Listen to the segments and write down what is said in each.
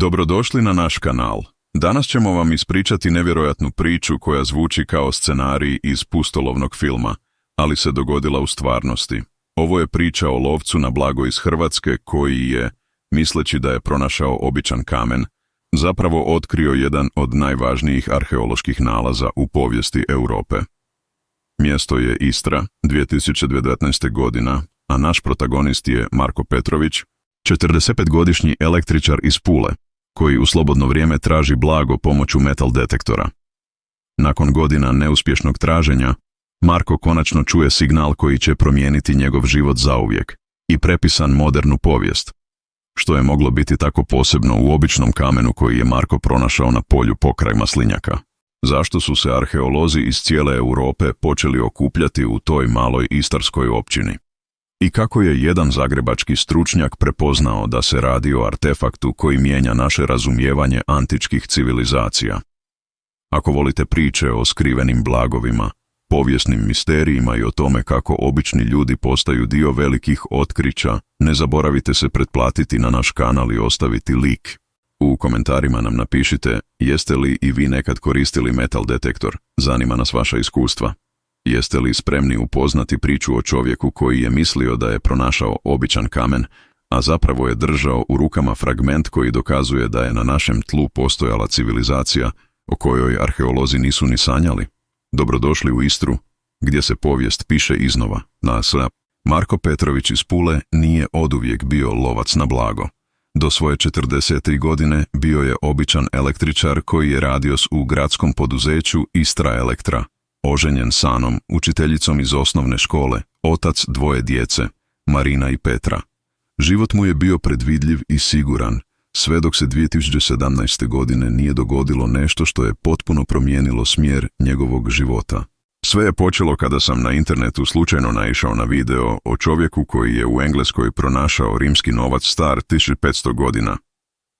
Dobrodošli na naš kanal. Danas ćemo vam ispričati nevjerojatnu priču koja zvuči kao scenarij iz pustolovnog filma, ali se dogodila u stvarnosti. Ovo je priča o lovcu na blago iz Hrvatske koji je, misleći da je pronašao običan kamen, zapravo otkrio jedan od najvažnijih arheoloških nalaza u povijesti Europe. Mjesto je Istra, 2019. godina, a naš protagonist je Marko Petrović, 45-godišnji električar iz Pule, koji u slobodno vrijeme traži blago pomoću metal detektora. Nakon godina neuspješnog traženja, Marko konačno čuje signal koji će promijeniti njegov život zauvijek i prepisan modernu povijest. Što je moglo biti tako posebno u običnom kamenu koji je Marko pronašao na polju pokraj maslinjaka? Zašto su se arheolozi iz cijele Europe počeli okupljati u toj maloj istarskoj općini? I kako je jedan zagrebački stručnjak prepoznao da se radi o artefaktu koji mijenja naše razumijevanje antičkih civilizacija? Ako volite priče o skrivenim blagovima, povijesnim misterijima i o tome kako obični ljudi postaju dio velikih otkrića, ne zaboravite se pretplatiti na naš kanal i ostaviti lik. U komentarima nam napišite jeste li i vi nekad koristili metal detektor, zanima nas vaša iskustva. Jeste li spremni upoznati priču o čovjeku koji je mislio da je pronašao običan kamen, a zapravo je držao u rukama fragment koji dokazuje da je na našem tlu postojala civilizacija o kojoj arheolozi nisu ni sanjali? Dobrodošli u Istru, gdje se povijest piše iznova. Marko Petrović iz Pule nije oduvijek bio lovac na blago. Do svoje 40. godine bio je običan električar koji je radio u gradskom poduzeću Istra Elektra. Oženjen s Anom, učiteljicom iz osnovne škole, otac dvoje djece, Marina i Petra. Život mu je bio predvidljiv i siguran, sve dok se 2017. godine nije dogodilo nešto što je potpuno promijenilo smjer njegovog života. Sve je počelo kada sam na internetu slučajno naišao na video o čovjeku koji je u Engleskoj pronašao rimski novac star 1500 godina.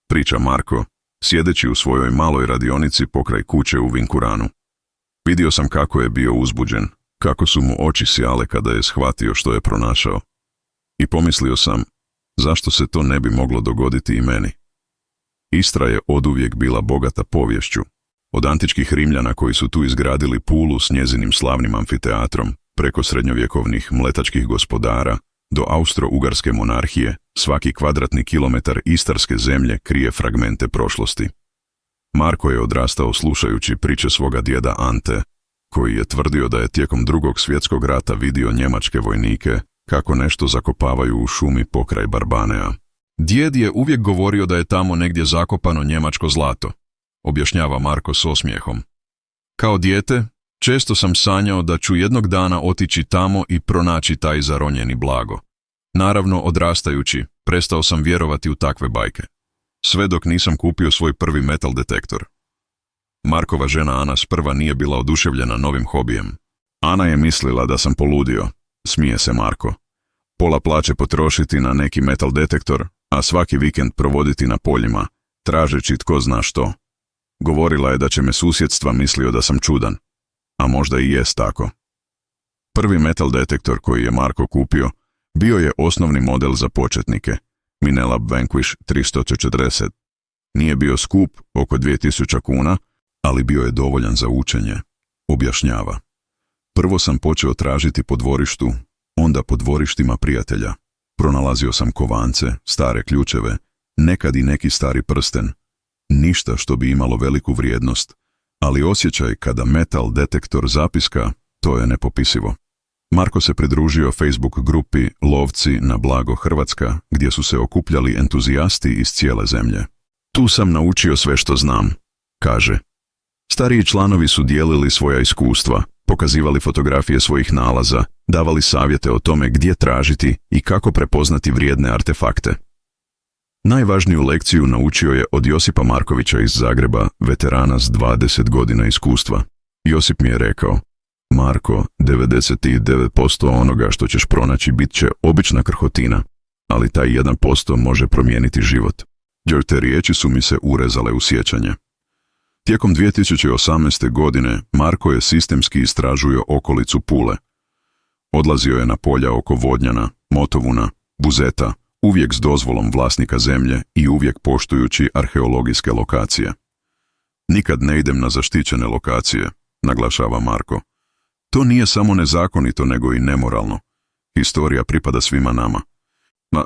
Priča Marko, sjedeći u svojoj maloj radionici pokraj kuće u Vinkuranu. Vidio sam kako je bio uzbuđen, kako su mu oči sjale kada je shvatio što je pronašao. I pomislio sam, zašto se to ne bi moglo dogoditi i meni? Istra je oduvijek bila bogata poviješću. Od antičkih Rimljana koji su tu izgradili Pulu s njezinim slavnim amfiteatrom, preko srednjovjekovnih mletačkih gospodara, do Austro-Ugarske monarhije, svaki kvadratni kilometar istarske zemlje krije fragmente prošlosti. Marko je odrastao slušajući priče svoga djeda Ante, koji je tvrdio da je tijekom Drugog svjetskog rata vidio njemačke vojnike kako nešto zakopavaju u šumi pokraj Barbanea. Djed je uvijek govorio da je tamo negdje zakopano njemačko zlato, objašnjava Marko s osmijehom. Kao dijete, često sam sanjao da ću jednog dana otići tamo i pronaći taj zaronjeni blago. Naravno, odrastajući, prestao sam vjerovati u takve bajke. Sve dok nisam kupio svoj prvi metal detektor. Markova žena Ana sprva nije bila oduševljena novim hobijem. Ana je mislila da sam poludio, smije se Marko. Pola plaće potrošiti na neki metal detektor, a svaki vikend provoditi na poljima, tražeći tko zna što. Govorila je da će me susjedstva mislio da sam čudan, a možda i jest tako. Prvi metal detektor koji je Marko kupio bio je osnovni model za početnike, Minelab Vanquish 340. Nije bio skup, oko 2000 kuna, ali bio je dovoljan za učenje, objašnjava. Prvo sam počeo tražiti po dvorištu, onda po dvorištima prijatelja. Pronalazio sam kovance, stare ključeve, nekad i neki stari prsten. Ništa što bi imalo veliku vrijednost, ali osjećaj kada metal detektor zapiska, to je nepopisivo. Marko se pridružio Facebook grupi Lovci na blago Hrvatska, gdje su se okupljali entuzijasti iz cijele zemlje. Tu sam naučio sve što znam, kaže. Stariji članovi su dijelili svoja iskustva, pokazivali fotografije svojih nalaza, davali savjete o tome gdje tražiti i kako prepoznati vrijedne artefakte. Najvažniju lekciju naučio je od Josipa Markovića iz Zagreba, veterana s 20 godina iskustva. Josip mi je rekao, Marko, 99% onoga što ćeš pronaći bit će obična krhotina, ali taj 1% može promijeniti život. Te riječi su mi se urezale u sjećanje. Tijekom 2018. godine Marko je sistemski istražio okolicu Pule. Odlazio je na polja oko Vodnjana, Motovuna, Buzeta, uvijek s dozvolom vlasnika zemlje i uvijek poštujući arheologijske lokacije. Nikad ne idem na zaštićene lokacije, naglašava Marko. To nije samo nezakonito, nego i nemoralno. Historija pripada svima nama.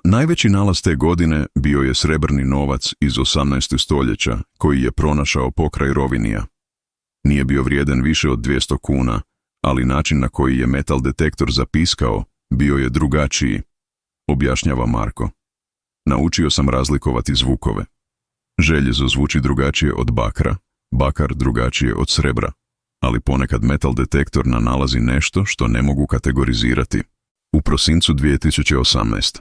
Najveći nalaz te godine bio je srebrni novac iz 18. stoljeća koji je pronašao pokraj Rovinija. Nije bio vrijedan više od 200 kuna, ali način na koji je metal detektor zapiskao bio je drugačiji, objašnjava Marko. Naučio sam razlikovati zvukove. Željezo zvuči drugačije od bakra, bakar drugačije od srebra, ali ponekad metal detektor nalazi nešto što ne mogu kategorizirati. U prosincu 2018.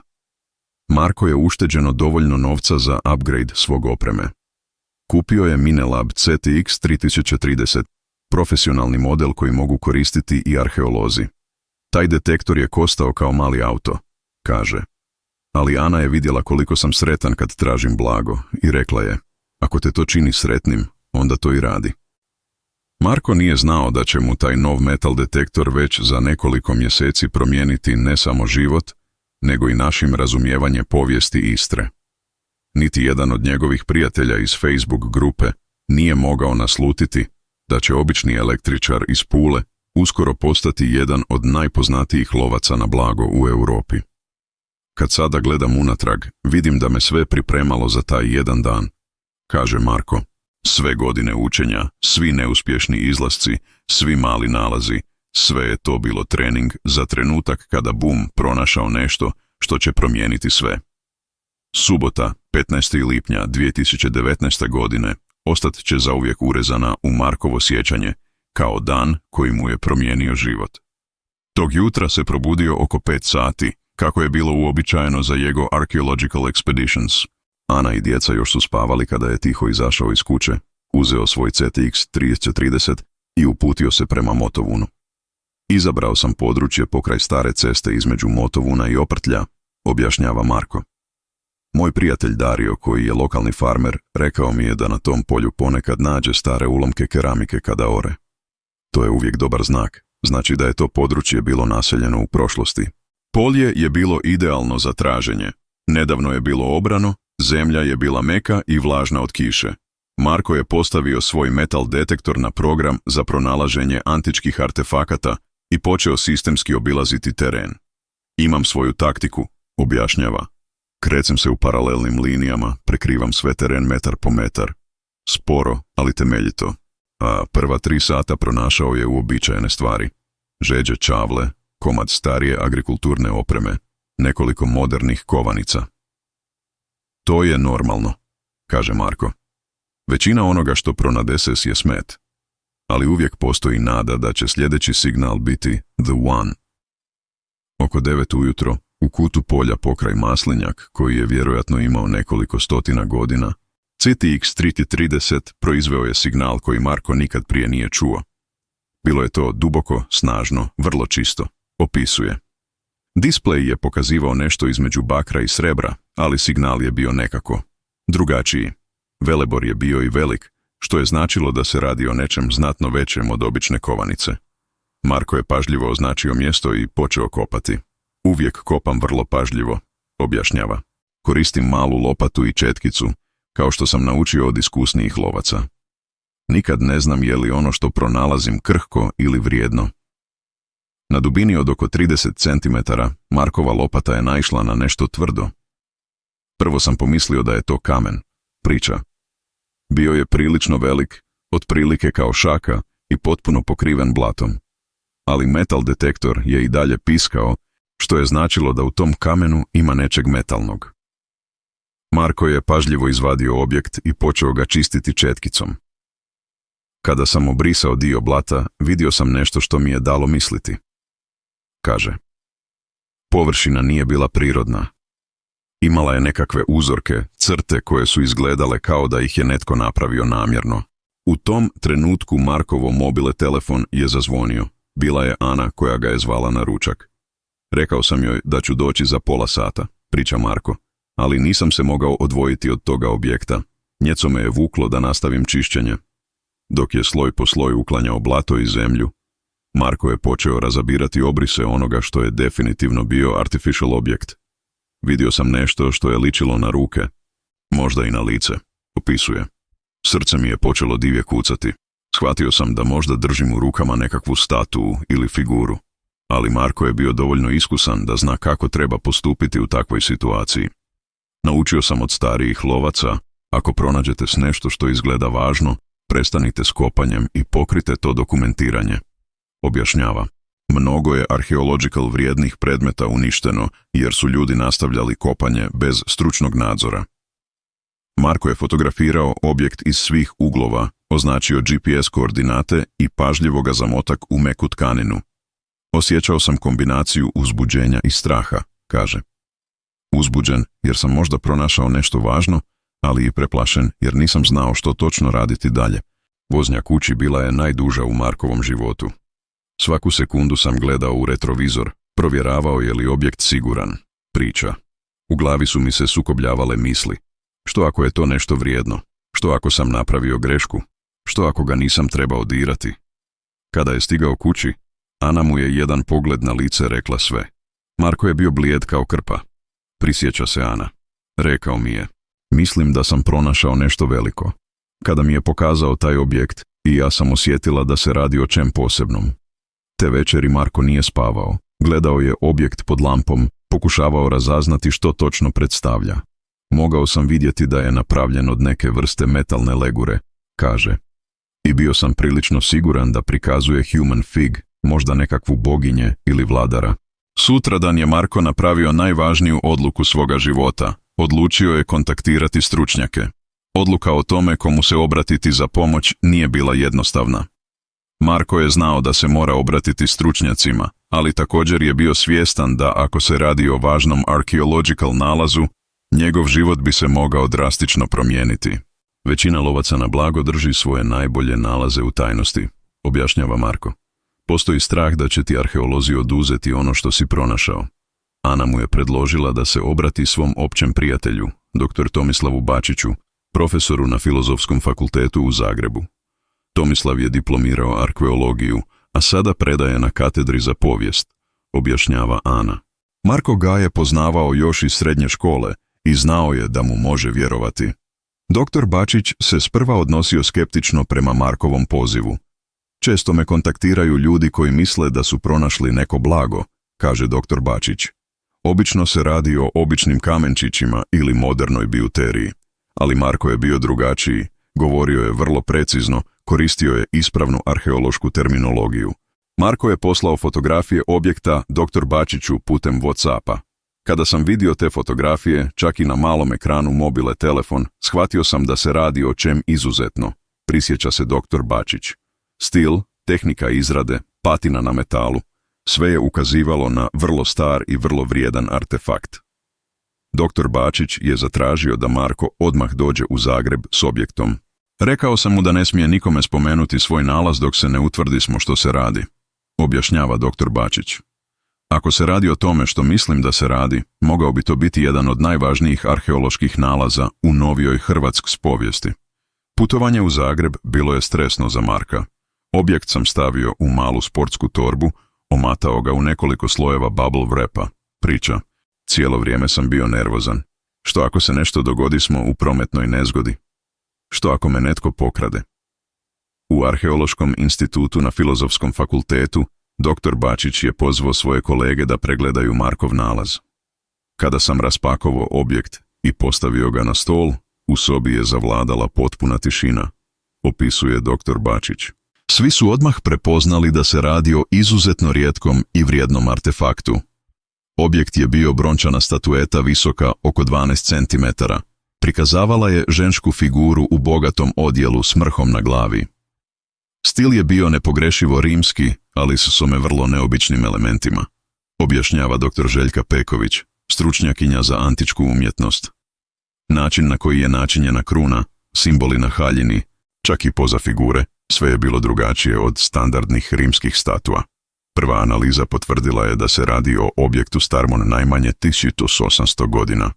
Marko je ušteđeno dovoljno novca za upgrade svog opreme. Kupio je Minelab CTX 3030, profesionalni model koji mogu koristiti i arheolozi. Taj detektor je kostao kao mali auto, kaže. Ali Ana je vidjela koliko sam sretan kad tražim blago i rekla je, ako te to čini sretnim, onda to i radi. Marko nije znao da će mu taj nov metal detektor već za nekoliko mjeseci promijeniti ne samo život, nego i našim razumijevanje povijesti Istre. Niti jedan od njegovih prijatelja iz Facebook grupe nije mogao naslutiti da će obični električar iz Pule uskoro postati jedan od najpoznatijih lovaca na blago u Europi. Kad sada gledam unatrag, vidim da me sve pripremalo za taj jedan dan, kaže Marko. Sve godine učenja, svi neuspješni izlasci, svi mali nalazi, sve je to bilo trening za trenutak kada bum pronašao nešto što će promijeniti sve. Subota, 15. lipnja 2019. godine, ostat će zauvijek urezana u Markovo sjećanje, kao dan koji mu je promijenio život. Tog jutra se probudio oko 5 sati, kako je bilo uobičajeno za jego archaeological expeditions. Ana i djeca još su spavali kada je tiho izašao iz kuće, uzeo svoj CTX 3030 i uputio se prema Motovunu. Izabrao sam područje pokraj stare ceste između Motovuna i Oprtlja, objašnjava Marko. Moj prijatelj Dario, koji je lokalni farmer, rekao mi je da na tom polju ponekad nađe stare ulomke keramike kada ore. To je uvijek dobar znak, znači da je to područje bilo naseljeno u prošlosti. Polje je bilo idealno za traženje. Nedavno je bilo obrano, zemlja je bila meka i vlažna od kiše. Marko je postavio svoj metal detektor na program za pronalaženje antičkih artefakata i počeo sistemski obilaziti teren. Imam svoju taktiku, objašnjava. Krećem se u paralelnim linijama, prekrivam sve teren metar po metar. Sporo, ali temeljito. A prva 3 sata pronašao je uobičajene stvari. Žeđe čavle, komad starije agrikulturne opreme, nekoliko modernih kovanica. To je normalno, kaže Marko. Većina onoga što pronadeses je smet, ali uvijek postoji nada da će sljedeći signal biti the one. Oko 9 ujutro, u kutu polja pokraj Maslinjak, koji je vjerojatno imao nekoliko stotina godina, CTX 3030 proizveo je signal koji Marko nikad prije nije čuo. Bilo je to duboko, snažno, vrlo čisto, opisuje. Displej je pokazivao nešto između bakra i srebra, ali signal je bio nekako drugačiji. Velebor je bio i velik, što je značilo da se radi o nečem znatno većem od obične kovanice. Marko je pažljivo označio mjesto i počeo kopati. Uvijek kopam vrlo pažljivo, objašnjava. Koristim malu lopatu i četkicu, kao što sam naučio od iskusnijih lovaca. Nikad ne znam je li ono što pronalazim krhko ili vrijedno. Na dubini od oko 30 cm Markova lopata je naišla na nešto tvrdo. Prvo sam pomislio da je to kamen, priča. Bio je prilično velik, otprilike kao šaka i potpuno pokriven blatom. Ali metal detektor je i dalje piskao, što je značilo da u tom kamenu ima nečeg metalnog. Marko je pažljivo izvadio objekt i počeo ga čistiti četkicom. Kada sam obrisao dio blata, vidio sam nešto što mi je dalo misliti. Kaže. Površina nije bila prirodna. Imala je nekakve uzorke, crte koje su izgledale kao da ih je netko napravio namjerno. U tom trenutku Markovo mobile telefon je zazvonio. Bila je Ana koja ga je zvala na ručak. Rekao sam joj da ću doći za pola sata, priča Marko, ali nisam se mogao odvojiti od toga objekta. Njeco me je vuklo da nastavim čišćenje. Dok je sloj po sloj uklanjao blato i zemlju, Marko je počeo razabirati obrise onoga što je definitivno bio artificial objekt. Vidio sam nešto što je ličilo na ruke, možda i na lice, opisuje. Srce mi je počelo divje kucati. Shvatio sam da možda držim u rukama nekakvu statu ili figuru, ali Marko je bio dovoljno iskusan da zna kako treba postupiti u takvoj situaciji. Naučio sam od starijih lovaca, ako pronađete s nešto što izgleda važno, prestanite s kopanjem i pokrite to dokumentiranje. Objašnjava. Mnogo je arheological vrijednih predmeta uništeno jer su ljudi nastavljali kopanje bez stručnog nadzora. Marko je fotografirao objekt iz svih uglova, označio GPS koordinate i pažljivo ga zamotak u meku tkaninu. Osjećao sam kombinaciju uzbuđenja i straha, kaže. Uzbuđen jer sam možda pronašao nešto važno, ali i preplašen jer nisam znao što točno raditi dalje. Vožnja kući bila je najduža u Markovom životu. Svaku sekundu sam gledao u retrovizor, provjeravao je li objekt siguran, priča. U glavi su mi se sukobljavale misli. Što ako je to nešto vrijedno? Što ako sam napravio grešku? Što ako ga nisam trebao dirati? Kada je stigao kući, Ana mu je jedan pogled na lice rekla sve. Marko je bio blijed kao krpa. Prisjeća se Ana. Rekao mi je, mislim da sam pronašao nešto veliko. Kada mi je pokazao taj objekt, i ja sam osjetila da se radi o čem posebnom. Te večeri Marko nije spavao. Gledao je objekt pod lampom, pokušavao razaznati što točno predstavlja. Mogao sam vidjeti da je napravljen od neke vrste metalne legure, kaže. I bio sam prilično siguran da prikazuje human fig, možda nekakvu boginje ili vladara. Sutradan je Marko napravio najvažniju odluku svoga života. Odlučio je kontaktirati stručnjake. Odluka o tome komu se obratiti za pomoć nije bila jednostavna. Marko je znao da se mora obratiti stručnjacima, ali također je bio svjestan da ako se radi o važnom archeological nalazu, njegov život bi se mogao drastično promijeniti. Većina lovaca na blago drži svoje najbolje nalaze u tajnosti, objašnjava Marko. Postoji strah da će ti arheolozi oduzeti ono što si pronašao. Ana mu je predložila da se obrati svom općem prijatelju, dr. Tomislavu Bačiću, profesoru na Filozofskom fakultetu u Zagrebu. Tomislav je diplomirao arheologiju, a sada predaje na katedri za povijest, objašnjava Ana. Marko ga je poznavao još iz srednje škole i znao je da mu može vjerovati. Dr. Bačić se sprva odnosio skeptično prema Markovom pozivu. Često me kontaktiraju ljudi koji misle da su pronašli neko blago, kaže dr. Bačić. Obično se radi o običnim kamenčićima ili modernoj bijuteriji, ali Marko je bio drugačiji, govorio je vrlo precizno, koristio je ispravnu arheološku terminologiju. Marko je poslao fotografije objekta dr. Bačiću putem WhatsAppa. Kada sam vidio te fotografije, čak i na malom ekranu mobile telefon, shvatio sam da se radi o čem izuzetno, prisjeća se dr. Bačić. Stil, tehnika izrade, patina na metalu, sve je ukazivalo na vrlo star i vrlo vrijedan artefakt. Dr. Bačić je zatražio da Marko odmah dođe u Zagreb s objektom. Rekao sam mu da ne smije nikome spomenuti svoj nalaz dok se ne utvrdismo što se radi, objašnjava dr. Bačić. Ako se radi o tome što mislim da se radi, mogao bi to biti jedan od najvažnijih arheoloških nalaza u novijoj hrvatskoj povijesti. Putovanje u Zagreb bilo je stresno za Marka. Objekt sam stavio u malu sportsku torbu, omatao ga u nekoliko slojeva bubble wrapa, priča. Cijelo vrijeme sam bio nervozan. Što ako se nešto dogodismo u prometnoj nezgodi? Što ako me netko pokrade? U Arheološkom institutu na Filozofskom fakultetu dr. Bačić je pozvao svoje kolege da pregledaju Markov nalaz. Kada sam raspakovao objekt i postavio ga na stol, u sobi je zavladala potpuna tišina, opisuje dr. Bačić. Svi su odmah prepoznali da se radi o izuzetno rijetkom i vrijednom artefaktu. Objekt je bio brončana statueta visoka oko 12 cm. Prikazavala je žensku figuru u bogatom odjelu s mrhom na glavi. Stil je bio nepogrešivo rimski, ali s vrlo neobičnim elementima, objašnjava dr. Željka Peković, stručnjakinja za antičku umjetnost. Način na koji je načinjena kruna, simboli na haljini, čak i poza figure, sve je bilo drugačije od standardnih rimskih statua. Prva analiza potvrdila je da se radi o objektu starom najmanje 1800 godina.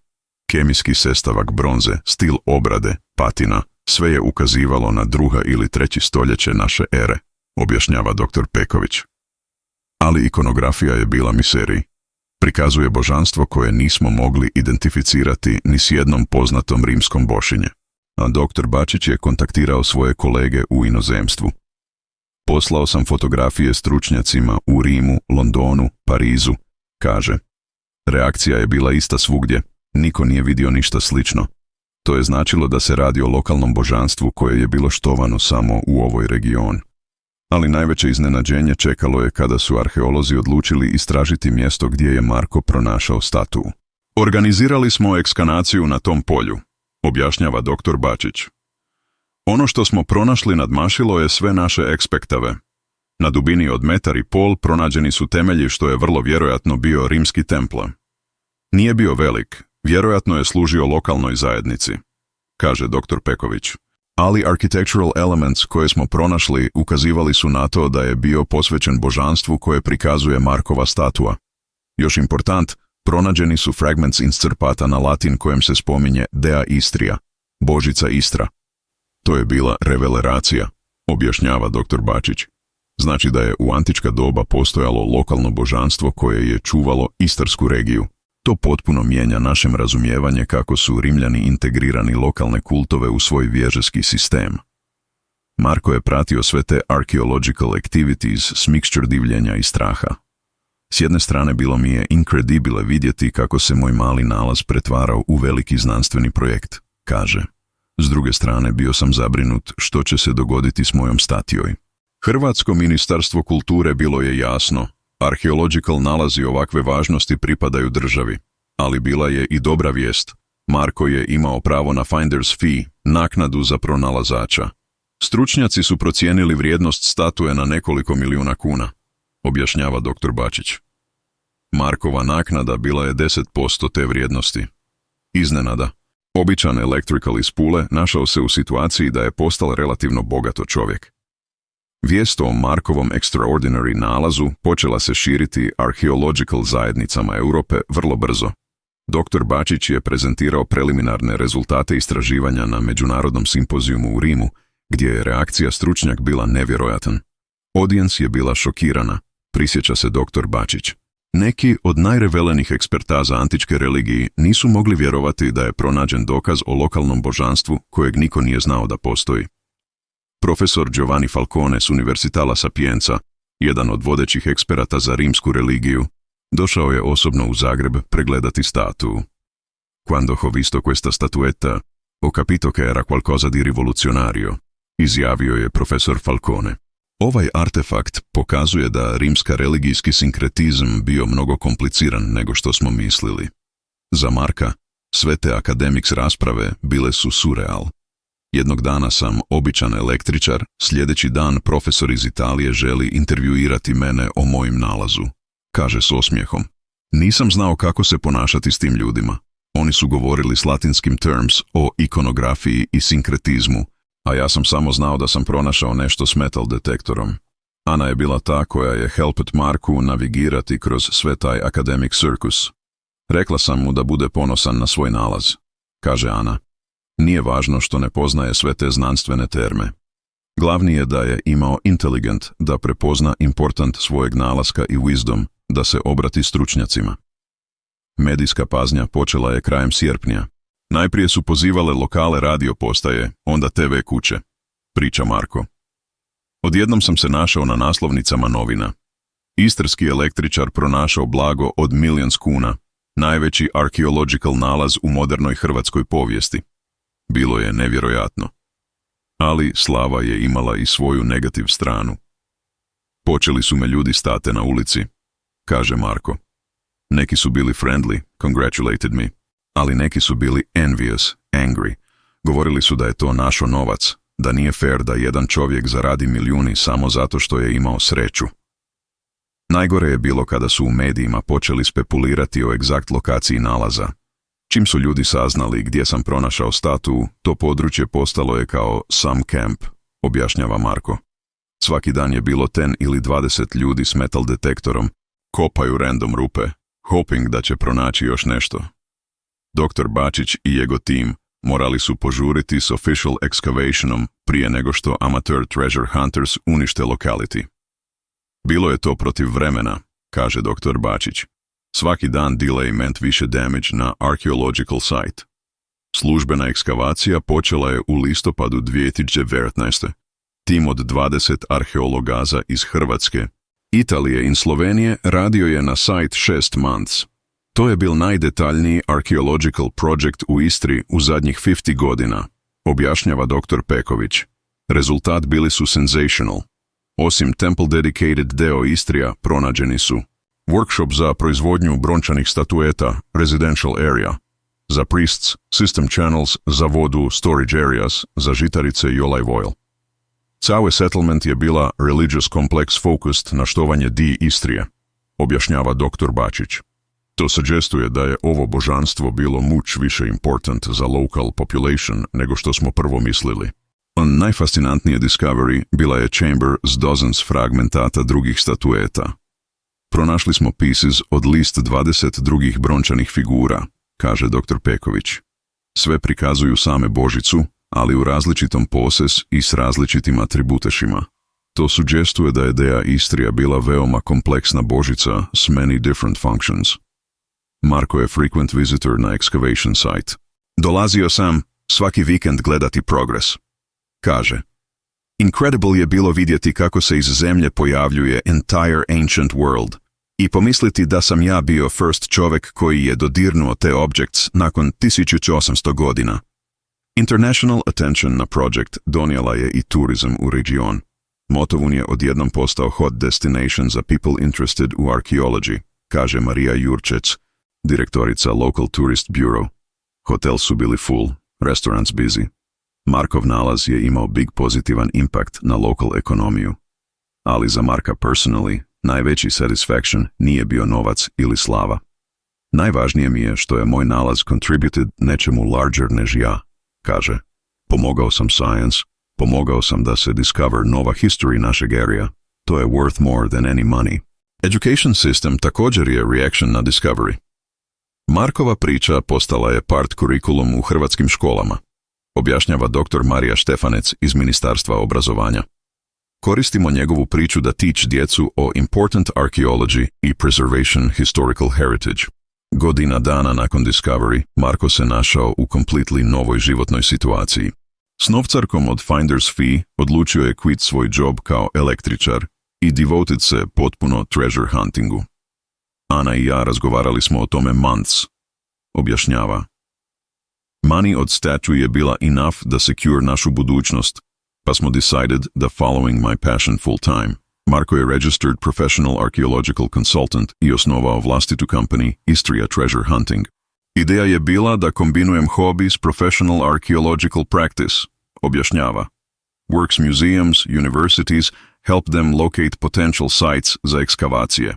Kemijski sestavak bronze, stil obrade, patina, sve je ukazivalo na 2. ili 3. stoljeće naše ere, objašnjava dr. Peković. Ali ikonografija je bila miserij. Prikazuje božanstvo koje nismo mogli identificirati ni s jednom poznatom rimskom bošinje. A dr. Bačić je kontaktirao svoje kolege u inozemstvu. Poslao sam fotografije stručnjacima u Rimu, Londonu, Parizu, kaže. Reakcija je bila ista svugdje, niko nije vidio ništa slično. To je značilo da se radi o lokalnom božanstvu koje je bilo štovano samo u ovoj region. Ali najveće iznenađenje čekalo je kada su arheolozi odlučili istražiti mjesto gdje je Marko pronašao statuu. Organizirali smo ekskanaciju na tom polju, objašnjava dr. Bačić. Ono što smo pronašli nadmašilo je sve naše ekspektave. Na dubini od 1,5 metra pronađeni su temelji što je vrlo vjerojatno bio rimski templ. Nije bio velik, vjerojatno je služio lokalnoj zajednici, kaže dr. Peković. Ali architectural elements koje smo pronašli ukazivali su na to da je bio posvećen božanstvu koje prikazuje Markova statua. Još important, pronađeni su fragments inscerpata na latin kojem se spominje Dea Istria, Božica Istra. To je bila reveleracija, objašnjava dr. Bačić. Znači da je u antička doba postojalo lokalno božanstvo koje je čuvalo istarsku regiju. To potpuno mijenja našem razumijevanje kako su Rimljani integrirani lokalne kultove u svoj vježeski sistem. Marko je pratio sve te archaeological activities s mixture divljenja i straha. S jedne strane bilo mi je incredibile vidjeti kako se moj mali nalaz pretvarao u veliki znanstveni projekt, kaže. S druge strane bio sam zabrinut što će se dogoditi s mojom statijoj. Hrvatsko ministarstvo kulture bilo je jasno. Arheological nalazi ovakve važnosti pripadaju državi, ali bila je i dobra vijest. Marko je imao pravo na finder's fee, naknadu za pronalazača. Stručnjaci su procijenili vrijednost statue na nekoliko milijuna kuna, objašnjava dr. Bačić. Markova naknada bila je 10% te vrijednosti. Iznenada, običan electrical iz Pule našao se u situaciji da je postal relativno bogato čovjek. Vijest o Markovom extraordinary nalazu počela se širiti arheological zajednicama Europe vrlo brzo. Dr. Bačić je prezentirao preliminarne rezultate istraživanja na međunarodnom simpozijumu u Rimu, gdje je reakcija stručnjak bila nevjerojatan. Audience je bila šokirana, prisjeća se dr. Bačić. Neki od najrevelenih ekspertaza antičke religiji nisu mogli vjerovati da je pronađen dokaz o lokalnom božanstvu kojeg niko nije znao da postoji. Profesor Giovanni Falcone s Universitala Sapienza, jedan od vodećih eksperata za rimsku religiju, došao je osobno u Zagreb pregledati statue. Quando ho visto questa statuetta, ho capito che era qualcosa di rivoluzionario, izjavio je profesor Falcone. Ovaj artefakt pokazuje da rimska religijski sinkretizam bio mnogo kompliciran nego što smo mislili. Za Marka, sve te akademiks rasprave bile su surreal. Jednog dana sam običan električar, sljedeći dan profesor iz Italije želi intervjuirati mene o mojim nalazu, kaže s osmijehom. Nisam znao kako se ponašati s tim ljudima. Oni su govorili s latinskim terms o ikonografiji i sinkretizmu, a ja sam samo znao da sam pronašao nešto s metal detektorom. Ana je bila ta koja je helpet Marku navigirati kroz sve taj academic circus. Rekla sam mu da bude ponosan na svoj nalaz, kaže Ana. Nije važno što ne poznaje sve te znanstvene terme. Glavni je da je imao intelligent da prepozna important svojeg nalaska i wisdom da se obrati stručnjacima. Medijska pažnja počela je krajem siječnja. Najprije su pozivale lokale radio postaje, onda TV kuće, priča Marko. Odjednom sam se našao na naslovnicama novina. Istarski električar pronašao blago od 1 milijun kuna, najveći archeological nalaz u modernoj hrvatskoj povijesti. Bilo je nevjerojatno. Ali slava je imala i svoju negativ stranu. Počeli su me ljudi state na ulici, kaže Marko. Neki su bili friendly, congratulated me, ali neki su bili envious, angry. Govorili su da je to našo novac, da nije fair da jedan čovjek zaradi milijuni samo zato što je imao sreću. Najgore je bilo kada su u medijima počeli spekulirati o egzakt lokaciji nalaza. Čim su ljudi saznali gdje sam pronašao statue, to područje postalo je kao some camp, objašnjava Marko. Svaki dan je bilo 10 ili 20 ljudi s metal detektorom, kopaju random rupe, hoping da će pronaći još nešto. Dr. Bačić i njegov tim morali su požuriti s official excavationom prije nego što amateur treasure hunters unište locality. Bilo je to protiv vremena, kaže dr. Bačić. Svaki dan delay meant više damage na archaeological site. Službena ekskavacija počela je u listopadu 2019. Tim od 20 arheologaza iz Hrvatske, Italije i Slovenije radio je na site 6 months. To je bil najdetaljniji archaeological project u Istri u zadnjih 50 godina, objašnjava dr. Peković. Rezultat bili su sensational. Osim temple dedicated deo Istrija pronađeni su workshop za proizvodnju brončanih statueta, residential area, za priests, system channels, za vodu, storage areas, za žitarice i olive oil. Cały settlement je bila religious complex focused na štovanje di Istrije, objašnjava dr. Bačić. To suggestuje da je ovo božanstvo bilo much više important za local population nego što smo prvo mislili. Najfascinantnija discovery bila je chamber s dozens fragmentata drugih statueta. Pronašli smo pieces od list 20 drugih brončanih figura, kaže dr. Peković. Sve prikazuju same Božicu, ali u različitom poses i s različitim atributešima. To suggestuje da je dea Istrija bila veoma kompleksna Božica s many different functions. Marko je frequent visitor na excavation site. Dolazio sam svaki vikend gledati progres. Kaže, incredible je bilo vidjeti kako se iz zemlje pojavljuje entire ancient world i pomisliti da sam ja bio first čovjek koji je dodirnuo te objects nakon 1800 godina. International attention na project donijela je i turizam u region. Motovun je odjednom postao hot destination za people interested u archaeology, kaže Marija Jurčec, direktorica Local Tourist Bureau. Hotel su bili full, restaurants busy. Markov nalaz je imao big pozitivan impact na local ekonomiju. Ali za Marka personally, najveći satisfaction nije bio novac ili slava. Najvažnije mi je što je moj nalaz contributed nečemu larger než ja, kaže. Pomogao sam science, pomogao sam da se discover nova history našeg area. To je worth more than any money. Education system također je reaction na discovery. Markova priča postala je part kurikulum u hrvatskim školama, objašnjava dr. Marija Štefanec iz Ministarstva obrazovanja. Koristimo njegovu priču da teach djecu o important archaeology i preservation historical heritage. Godina dana nakon discovery, Marko se našao u completely novoj životnoj situaciji. S novcarkom od finder's fee odlučio je quit svoj job kao električar i devoted se potpuno treasure huntingu. Ana i ja razgovarali smo o tome months, objašnjava. Money od statue je bila enough da secure našu budućnost, pa smo decided da following my passion full time. Marko je registered professional archaeological consultant i osnovao vlastitu company Istria Treasure Hunting. Ideja je bila da kombinujem hobi s professional archaeological practice, objašnjava. Works museums, universities, help them locate potential sites za ekskavacije.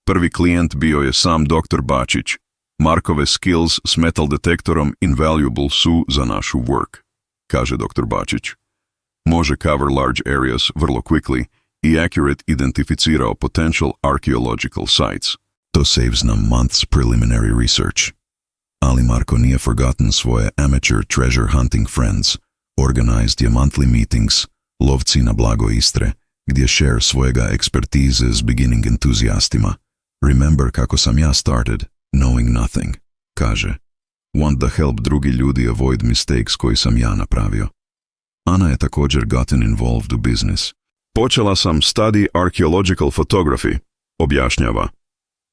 Prvi klijent bio je sam dr. Bačić. Markove skills s metal detektorom invaluable su za našu work, kaže dr. Bačić. Može cover large areas vrlo quickly i accurate identificirao potential archaeological sites. To saves nam months preliminary research. Ali Marko nije forgotten svoje amateur treasure hunting friends. Organized je monthly meetings, lovci na blago Istre, gdje share svojega ekspertize s beginning entuzijastima. Remember kako sam ja started, knowing nothing, kaže. Want da help drugi ljudi avoid mistakes koji sam ja napravio. Ana je također gotten involved u business. Počela sam study archaeological photography, objašnjava.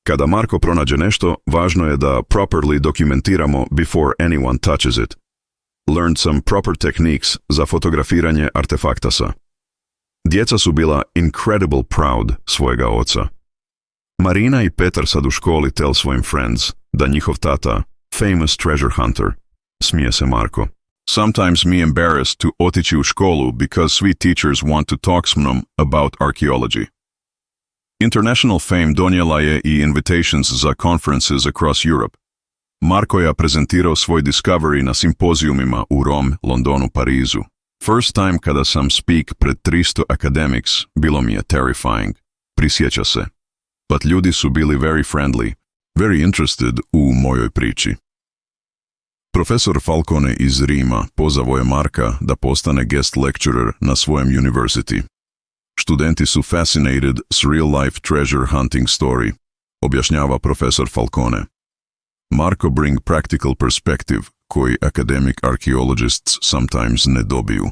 Kada Marko pronađe nešto, važno je da properly dokumentiramo before anyone touches it. Learned some proper techniques za fotografiranje artefaktasa. Djeca su bila incredible proud svojega oca. Marina i Petar sad u školi tell svojim friends da njihov tata, famous treasure hunter, smije se Marko. Sometimes me embarrassed to otići u školu because sweet teachers want to talk s mnom about archaeology. International fame donijela je i invitations za conferences across Europe. Marko je prezentirao svoj discovery na simpozijumima u Rom, Londonu, Parizu. First time kada sam speak pred 300 academics, bilo mi je terrifying. Prisjeća se. But ljudi su bili very friendly, very interested u mojoj priči. Profesor Falcone iz Rima pozvao je Marka da postane guest lecturer na svojem university. Studenti su fascinated s real life treasure hunting story, objašnjava profesor Falcone. Marko bring practical perspective koji academic archaeologists sometimes ne dobiju.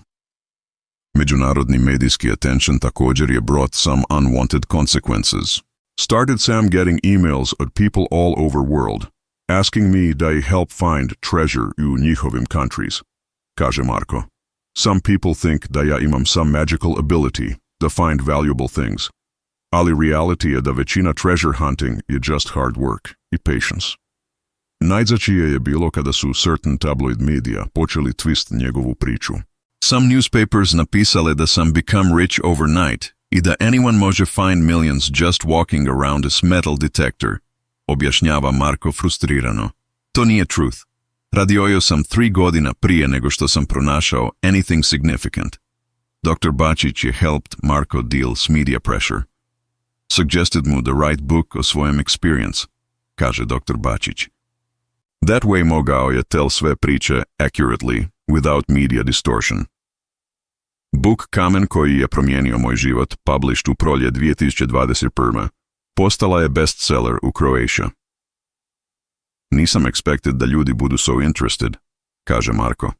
Međunarodni medijski attention također je brought some unwanted consequences. Started Sam getting emails od people all over world, asking me da ih help find treasure u njihovim countries, kaže Marko. Some people think da ja imam some magical ability to find valuable things, ali reality je da većina treasure hunting je just hard work i patience. Najzačije je bilo kada su certain tabloid media počeli twist njegovu priču. Some newspapers napisale da sam become rich overnight i da anyone može find millions just walking around a metal detector, objašnjava Marko frustrirano. To nije truth. Radio sam 3 godina prije nego što sam pronašao anything significant. Dr. Bačić je helped Marko deal s media pressure. Suggested mu da write book o svojem experience, kaže Dr. Bačić. That way mogao je tell sve priče accurately, without media distortion. Book Kamen koji je promijenio moj život, published u prolje 2021. postala je bestseller u Croatia. Nisam expected da ljudi budu so interested, kaže Marko.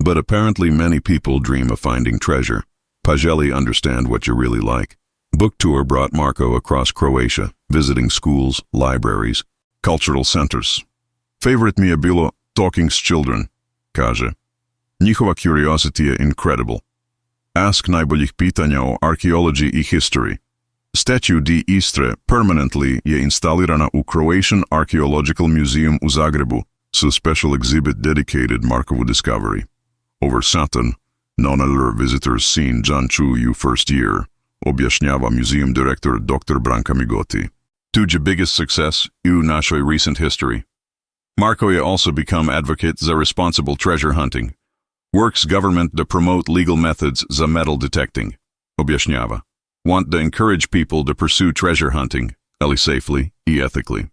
But apparently many people dream of finding treasure, pa želi understand what you really like. Book tour brought Marko across Croatia, visiting schools, libraries, cultural centers. Favorite mi je bilo talking s children, kaže. Njihova curiosity je incredible. Ask najboljih pitanja o archaeology i history. Statue di Istre permanently je instalirana u Croatian Archaeological Museum u Zagrebu, so special exhibit dedicated Markovu discovery. Over Saturn, none other visitors seen Janču u first year, objašnjava museum director Dr. Branka Migoti. Tuđe biggest success u našoj recent history. Marko je also become advocate za responsible treasure hunting. Works government to promote legal methods za metal detecting, objašnjava. Want to encourage people to pursue treasure hunting, ali safely i ethically.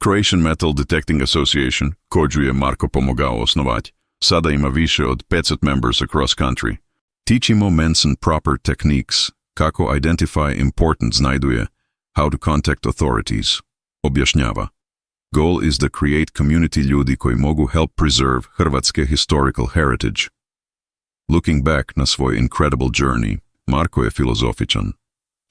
Croatian Metal Detecting Association, koju je Marko pomogao osnovati, sada ima više od 500 members across country. Teachimo mensen proper techniques, kako identify important znajduje, how to contact authorities, objašnjava. Goal is to create community ljudi koji mogu help preserve hrvatske historical heritage. Looking back na svoj incredible journey, Marko je filozofičan.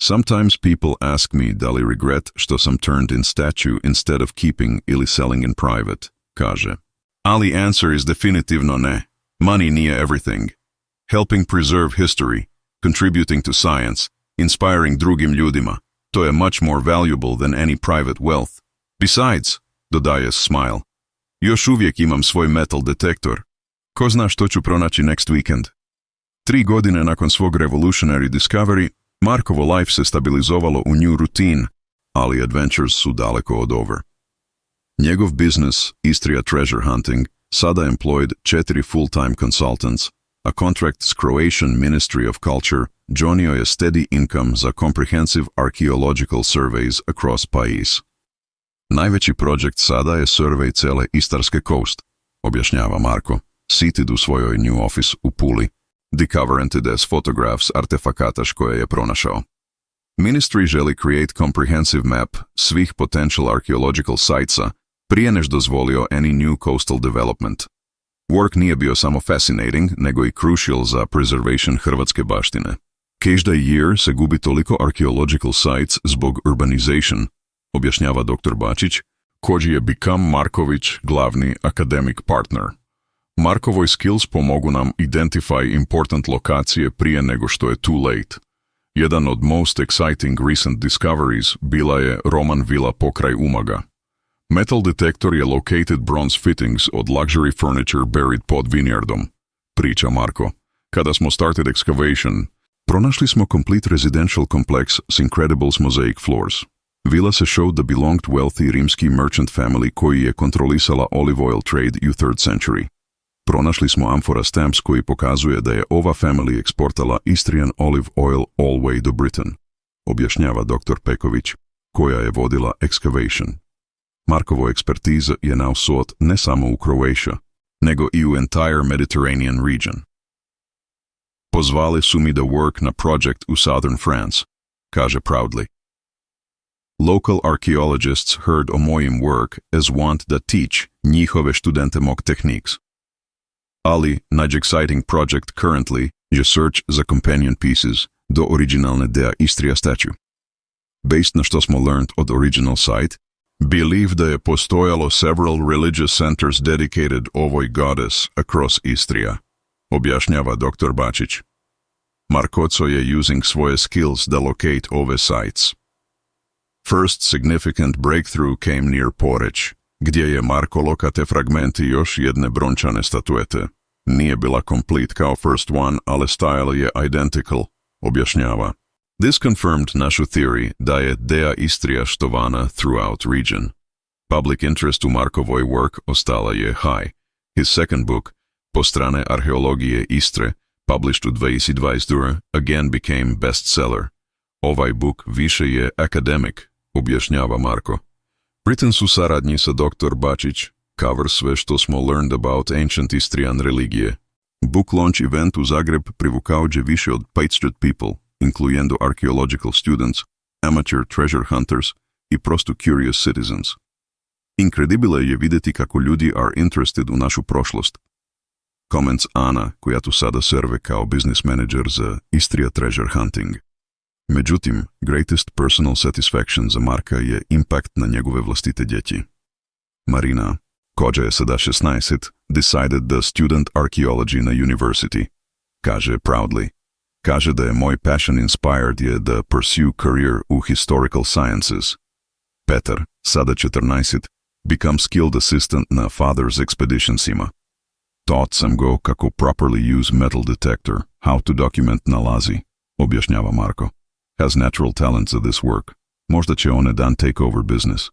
Sometimes people ask me da li regret što sam turned in statue instead of keeping ili selling in private, kaže. Ali answer is definitivno ne. Money nije everything. Helping preserve history, contributing to science, inspiring drugim ljudima, to je much more valuable than any private wealth. Besides, dodaje smile, još uvijek imam svoj metal detektor. Ko zna što ću pronaći next weekend? 3 godine nakon svog revolutionary discovery, Markovo life se stabilizovalo u new routine, ali adventures su daleko od over. Njegov business, Istria Treasure Hunting, sada employed 4 full-time consultants, a contract s Croatian Ministry of Culture donio je steady income za comprehensive archaeological surveys across pais. Najveći projekt sada je survey cele Istarske coast, objašnjava Marko, seated u svojoj new office u Puli, decovering des photographs artefakataš koje je pronašao. Ministry želi create comprehensive map svih potential archaeological sitesa prije než dozvolio any new coastal development. Work nije bio samo fascinating, nego i crucial za preservation hrvatske baštine. Každý year se gubi toliko archaeological sites zbog urbanization, objašnjava dr. Bačić, koji je become Marković glavni academic partner. Markovoj skills pomogu nam identify important lokacije prije nego što je too late. Jedan od most exciting recent discoveries bila je Roman villa pokraj Umaga. Metal detector je located bronze fittings od luxury furniture buried pod vineyardom, priča Marko. Kada smo started excavation, pronašli smo complete residential complex s incredible mosaic floors. Villa se showed da belonged wealthy rimski merchant family koji je kontrolisala olive oil trade u 3rd century. Pronašli smo amfora stamps koji pokazuje da je ova family eksportala Istrian olive oil all way do Britain, objašnjava dr. Peković, koja je vodila excavation. Markovo ekspertiza je now sought ne samo u Croatia, nego i u entire Mediterranean region. Pozvali su mi da work na project u Southern France, kaže proudly. Local archaeologists heard o mojim work as want da teach njihove študente mog techniques. Ali, exciting project currently je search za companion pieces do originalne dea Istria statue. Based na što smo learned od original site, believe da je postojalo several religious centers dedicated ovoj goddess across Istria, objašnjava dr. Bačić. Markoco je using svoje skills da locate ove sites. First significant breakthrough came near Poreć, gdje je Marko lokate fragmenti još jedne brončane statuete. Nije bila complete kao first one, ale style je identical, objašnjava. This confirmed našu theory da je dea Istria štovana throughout region. Public interest u Markovoj work ostala je high. His second book, Po strane arheologije Istre, published u 2022, again became bestseller. Ovaj book više je academic, objašnjava Marko. Written su saradnji sa dr. Bačić, cover sve što smo learned about ancient Istrian religije. Book launch event u Zagreb privukao je više od 500 people, incluyendo archaeological students, amateur treasure hunters i prosto curious citizens. Incredibile je vidjeti kako ljudi are interested u našu prošlost. Comments Ana, koja tu sada serve kao business manager za Istria treasure hunting. Međutim, greatest personal satisfaction za Marka je impact na njegove vlastite djeci. Marina, koja je sada 16, decided da student archaeology na university. Kaže proudly. Kaže da je moj passion inspired je da pursue career u historical sciences. Petar, sada 14, become skilled assistant na father's expeditionsima. Taught sam go kako properly use metal detector, how to document nalazi, objašnjava Marko. Has natural talent za this work. Možda će one dan take over business.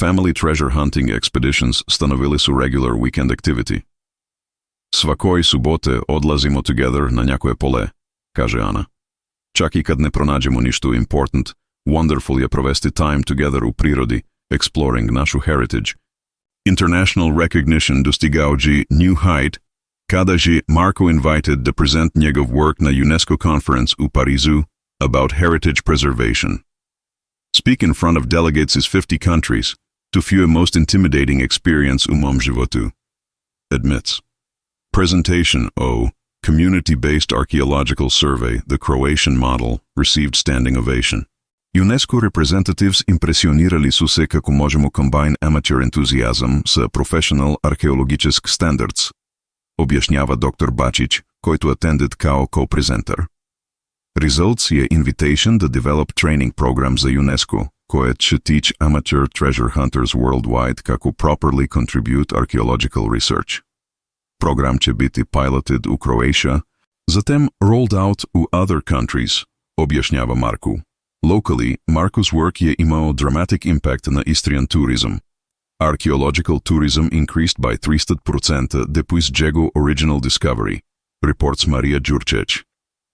Family treasure hunting expeditions stanovili su regular weekend activity. Svakoj subote odlazimo together na njakoje pole, kaže Ana. Čak i kad ne pronađemo ništa important, wonderful je provesti time together u prirodi, exploring našu heritage. International recognition dostigao ji new height, kada ji Marko invited da present njegov work na UNESCO conference u Parizu about heritage preservation. Speak in front of delegates is 50 countries, to few a most intimidating experience u mom životu. Admits. Presentation o community-based archaeological survey, the Croatian model, received standing ovation. UNESCO representatives impresionirali su se kako možemo combine amateur enthusiasm sa professional archeologičesk standards, objašnjava dr. Bačić, който attended kao co-presenter. Results je invitation da develop training program za UNESCO, koje će teach amateur treasure hunters worldwide kako properly contribute archaeological research. Program će biti piloted u Croatia, zatem rolled out u other countries, objašnjava Marku. Locally, Marko's work je imao dramatic impact na Istrian tourism. Archaeological tourism increased by 300% depuis njegov original discovery, reports Marija Đurčeć.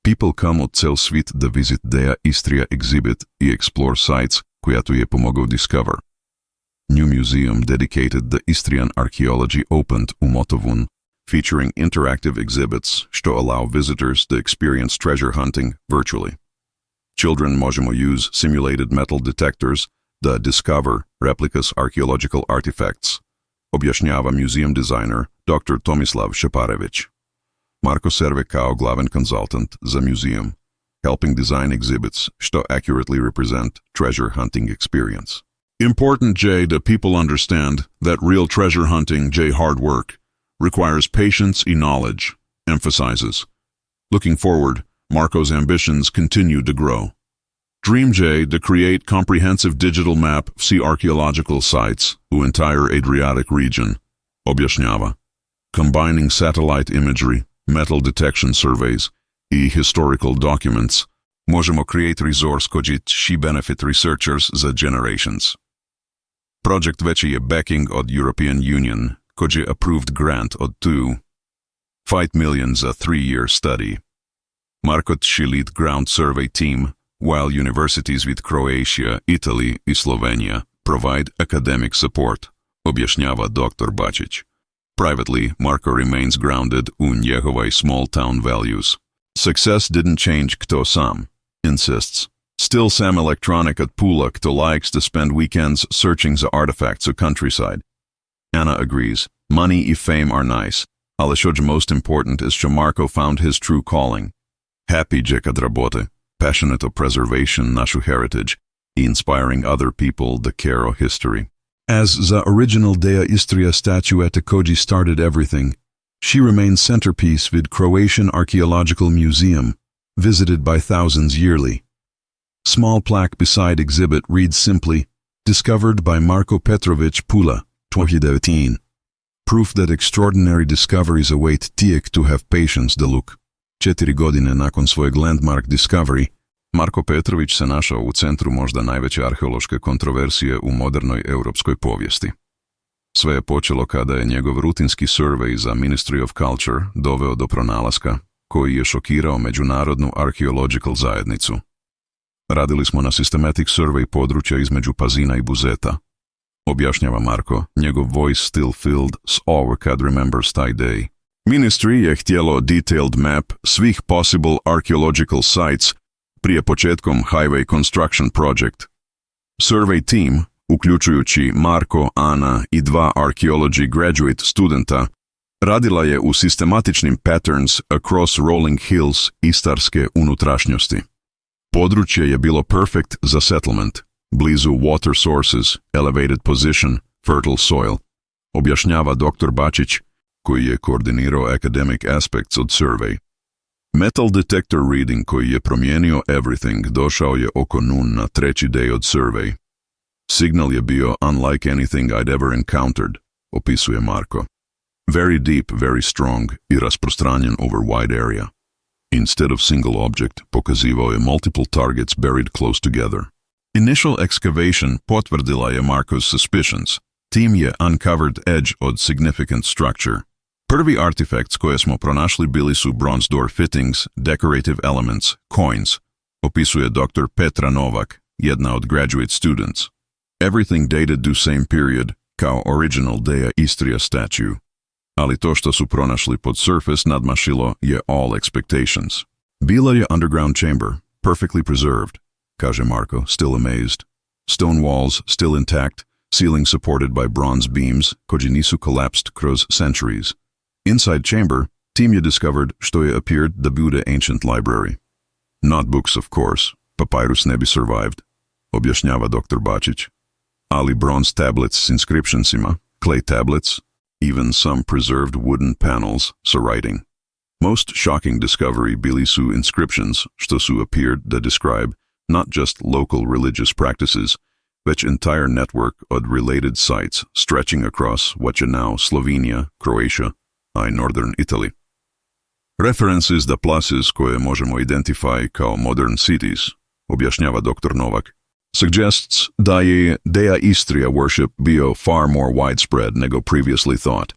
People come od cel svit da visit dea Istria exhibit i explore sites koja tu je pomogao discover. New museum dedicated the Istrian archaeology opened u Motovun, featuring interactive exhibits što allow visitors to experience treasure hunting virtually. Children možemo use simulated metal detectors da discover replicas archaeological artifacts, objašnjava museum designer Dr. Tomislav Šeparević. Marko serve kao glavan consultant za museum, helping design exhibits što accurately represent treasure hunting experience. Important J that people understand that real treasure hunting J hard work requires patience and knowledge, emphasizes. Looking forward, Marko's ambitions continue to grow. Dream J to create comprehensive digital map of sea archaeological sites u entire Adriatic region, objašnjava. Combining satellite imagery, metal detection surveys i historical documents, možemo create resource koji će benefit researchers za generations. Project veći je backing od European Union, koji approved grant od 2.5 million za 3-year study. Marko će lead ground survey team, while universities with Croatia, Italy i Slovenia provide academic support, objašnjava dr. Bačić. Privately, Marko remains grounded u njegovoj small town values. Success didn't change kto sam, insists, Still sam electronic at Pulak to likes to spend weekends searching the artifacts of countryside. Anna agrees. Money and fame are nice, ale što most important is što Marko found his true calling. Happy kad rabote, passionate of preservation našu heritage, inspiring other people the care of history. As the original Dea Istria statue at Takoji started everything, she remains centerpiece vid Croatian Archaeological Museum, visited by thousands yearly. Small plaque beside exhibit reads simply, discovered by Marko Petrović Pula, 2019. Proof that extraordinary discoveries await tijek to have patience da look. 4 godine nakon svojeg landmark discovery, Marko Petrović se našao u centru možda najveće arheološke kontroverzije u modernoj europskoj povijesti. Sve je počelo kada je njegov rutinski survey za Ministry of Culture doveo do pronalaska, koji je šokirao međunarodnu archaeological zajednicu. Radili smo na systematic survey područja između Pazina i Buzeta. Objašnjava Marko, njegov voice still filled s awe kad remembers taj day. Ministry je htjelo detailed map svih possible archaeological sites prije početkom Highway Construction Project. Survey team, uključujući Marko, Ana i 2 archaeology graduate studenta, radila je u sistematičnim patterns across rolling hills istarske unutrašnjosti. Područje je bilo perfect za settlement, blizu water sources, elevated position, fertile soil, objašnjava dr. Bačić, koji je koordinirao academic aspects od survey. Metal detector reading koji je promijenio everything došao je oko noon na 3. day od survey. Signal je bio unlike anything I'd ever encountered, opisuje Marko. Very deep, very strong i rasprostranjen over wide area. Instead of single object, pokazivao je multiple targets buried close together. Initial excavation potvrdila je Marko's suspicions. Team je uncovered edge od significant structure. Prvi artifacts koje smo pronašli bili su bronze door fittings, decorative elements, coins, opisuje dr. Petra Novak, jedna od graduate students. Everything dated do same period, kao original Dea Istria statue. Ali to što su pronašli pod surface nadmašilo je all expectations. Bila je underground chamber, perfectly preserved, kaže Marko, still amazed. Stone walls, still intact, ceiling supported by bronze beams, koji nisu collapsed kroz centuries. Inside chamber, team je discovered što je appeared da bude ancient library. Not books, of course, papyrus ne bi survived, objašnjava dr. Bačić. Ali bronze tablets s inscriptionsima, clay tablets, even some preserved wooden panels sa writing. Most shocking discovery bili su inscriptions što su appeared da describe not just local religious practices, već entire network od related sites stretching across what je now Slovenia, Croatia, i northern Italy. References da places koje možemo identify kao modern cities, objašnjava dr. Novak, suggests da je Dea Istria worship bio far more widespread nego previously thought.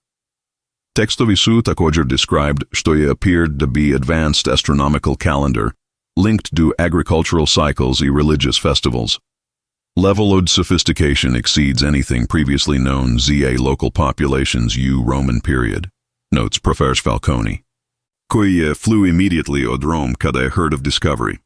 Tekstovi su također described što je appeared to be advanced astronomical calendar linked to agricultural cycles i religious festivals. Level of sophistication exceeds anything previously known za local populations u Roman period, notes Professor Falconi, koji je flew immediately od Rome kada je heard of discovery.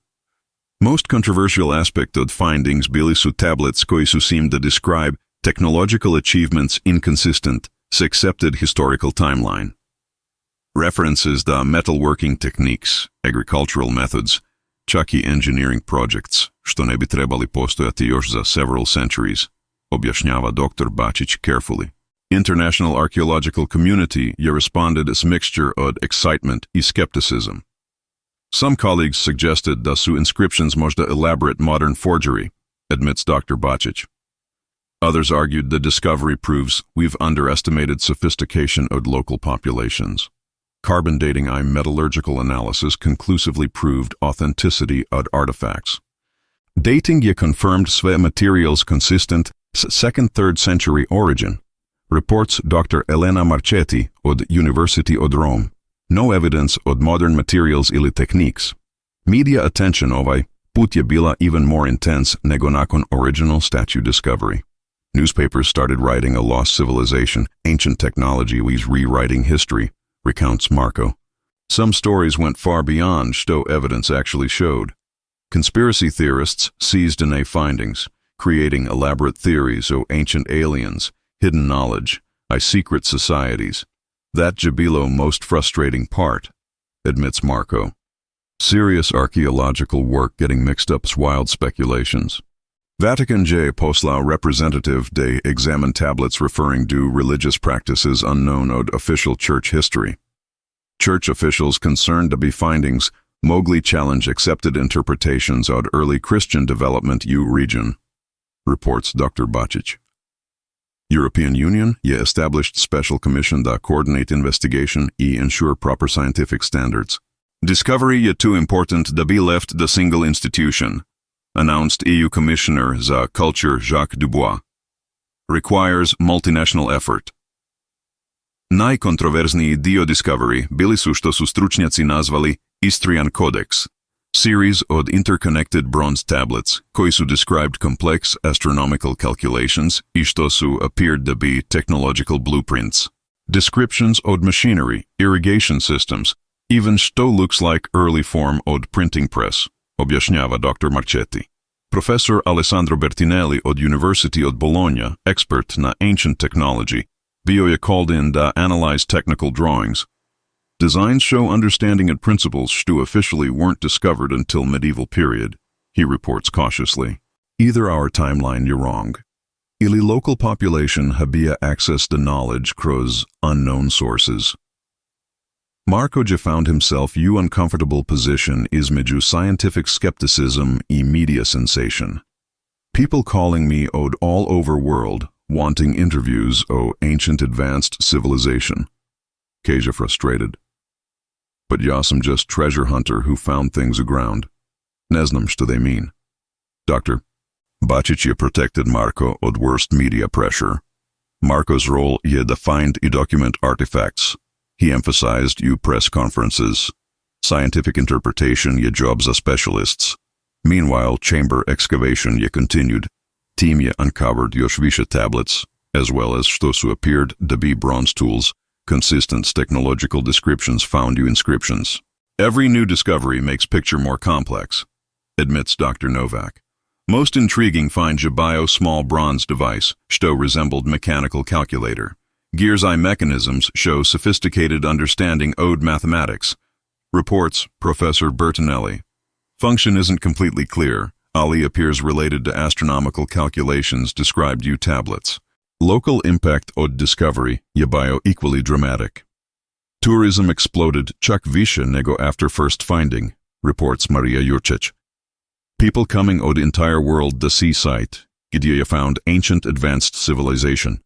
Most controversial aspect of findings bili su tablets koji su seemed to describe technological achievements inconsistent s accepted historical timeline. References da metalworking techniques, agricultural methods, čak i engineering projects, što ne bi trebali postojati još za several centuries, objašnjava dr. Bačić carefully. International archaeological community je responded as mixture od excitement i skepticism. Some colleagues suggested da su inscriptions možda elaborate modern forgery, admits Dr. Bačić. Others argued the discovery proves we've underestimated sophistication of local populations. Carbon dating and metallurgical analysis conclusively proved authenticity of artifacts. Dating je confirmed sve materials consistent s 2nd-3rd century origin, reports Dr. Elena Marchetti od University of Rome. No evidence od modern materials ili techniques. Media attention ovaj put je bila even more intense nego nakon original statue discovery. Newspapers started writing a lost civilization, ancient technology was rewriting history, recounts Marko. Some stories went far beyond što evidence actually showed. Conspiracy theorists seized in A findings, creating elaborate theories o ancient aliens, hidden knowledge, secret societies. That Jabilo most frustrating part, admits Marco. Serious archaeological work getting mixed up with wild speculations. Vatican J poslao representative de examine tablets referring to religious practices unknown od official church history. Church officials concerned to be findings mogli challenge accepted interpretations od early Christian development u region, reports Dr. Bacic. European Union ye established special commission that coordinate investigation ensure proper scientific standards. Discovery ye too important to be left the single institution, announced EU Commissioner za Culture Jacques Dubois. Requires multinational effort. Najkontroverzniji dio Discovery bili su što su stručnjaci nazvali Istrian Codex, series od interconnected bronze tablets koji su described complex astronomical calculations i što su appeared to be technological blueprints. Descriptions od machinery, irrigation systems, even što looks like early form od printing press, objašnjava Dr. Marchetti. Professor Alessandro Bertinelli od University od Bologna, expert na ancient technology, bio je called in to analyze technical drawings. Designs show understanding and principles što officially weren't discovered until medieval period, he reports cautiously. Either our timeline you're wrong. Ili local population había access to knowledge cross unknown sources. Marco found himself uncomfortable position is među scientific skepticism e media sensation. People calling me od all over world, wanting interviews o ancient advanced civilization. Keja frustrated. But ja sam just treasure hunter who found things aground. Ne znam što they mean. Dr. Bacic je protected Marco od worst media pressure. Marco's role je to find and document artifacts. He emphasized press conferences. Scientific interpretation je job za specialists. Meanwhile, chamber excavation je continued. Team je uncovered još više tablets, as well as što su appeared to be bronze tools, consistent technological descriptions found inscriptions. Every new discovery makes picture more complex, admits Dr. Lovac. Most intriguing find Jabio small bronze device, što resembled mechanical calculator. Gear's eye mechanisms show sophisticated understanding ode mathematics, reports Professor Bertinelli. Function isn't completely clear. Ali appears related to astronomical calculations described tablets. Local impact od discovery je bio equally dramatic. Tourism exploded čak više nego after first finding, reports Maria Jurčić. People coming od entire world to see site, gdje je found ancient advanced civilization.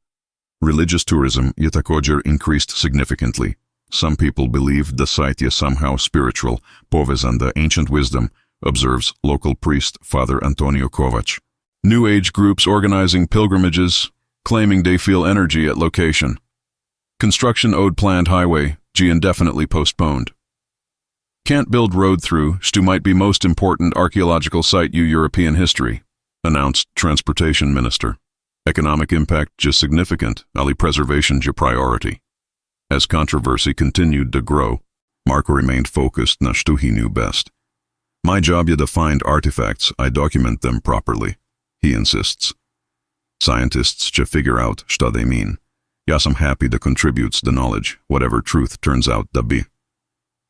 Religious tourism je također increased significantly. Some people believe the site is somehow spiritual, povezan to ancient wisdom, observes local priest Father Antonio Kovac. New Age groups organizing pilgrimages, claiming they feel energy at location. Construction ode planned highway, indefinitely postponed. Can't build road through, što might be most important archaeological site European history, announced Transportation Minister. Economic impact significant, ali preservation priority. As controversy continued to grow, Marco remained focused na što he knew best. My job is to find artifacts, I document them properly, he insists. Scientists figure out što they mean. Ja sam happy to contributes the knowledge, whatever truth turns out to be.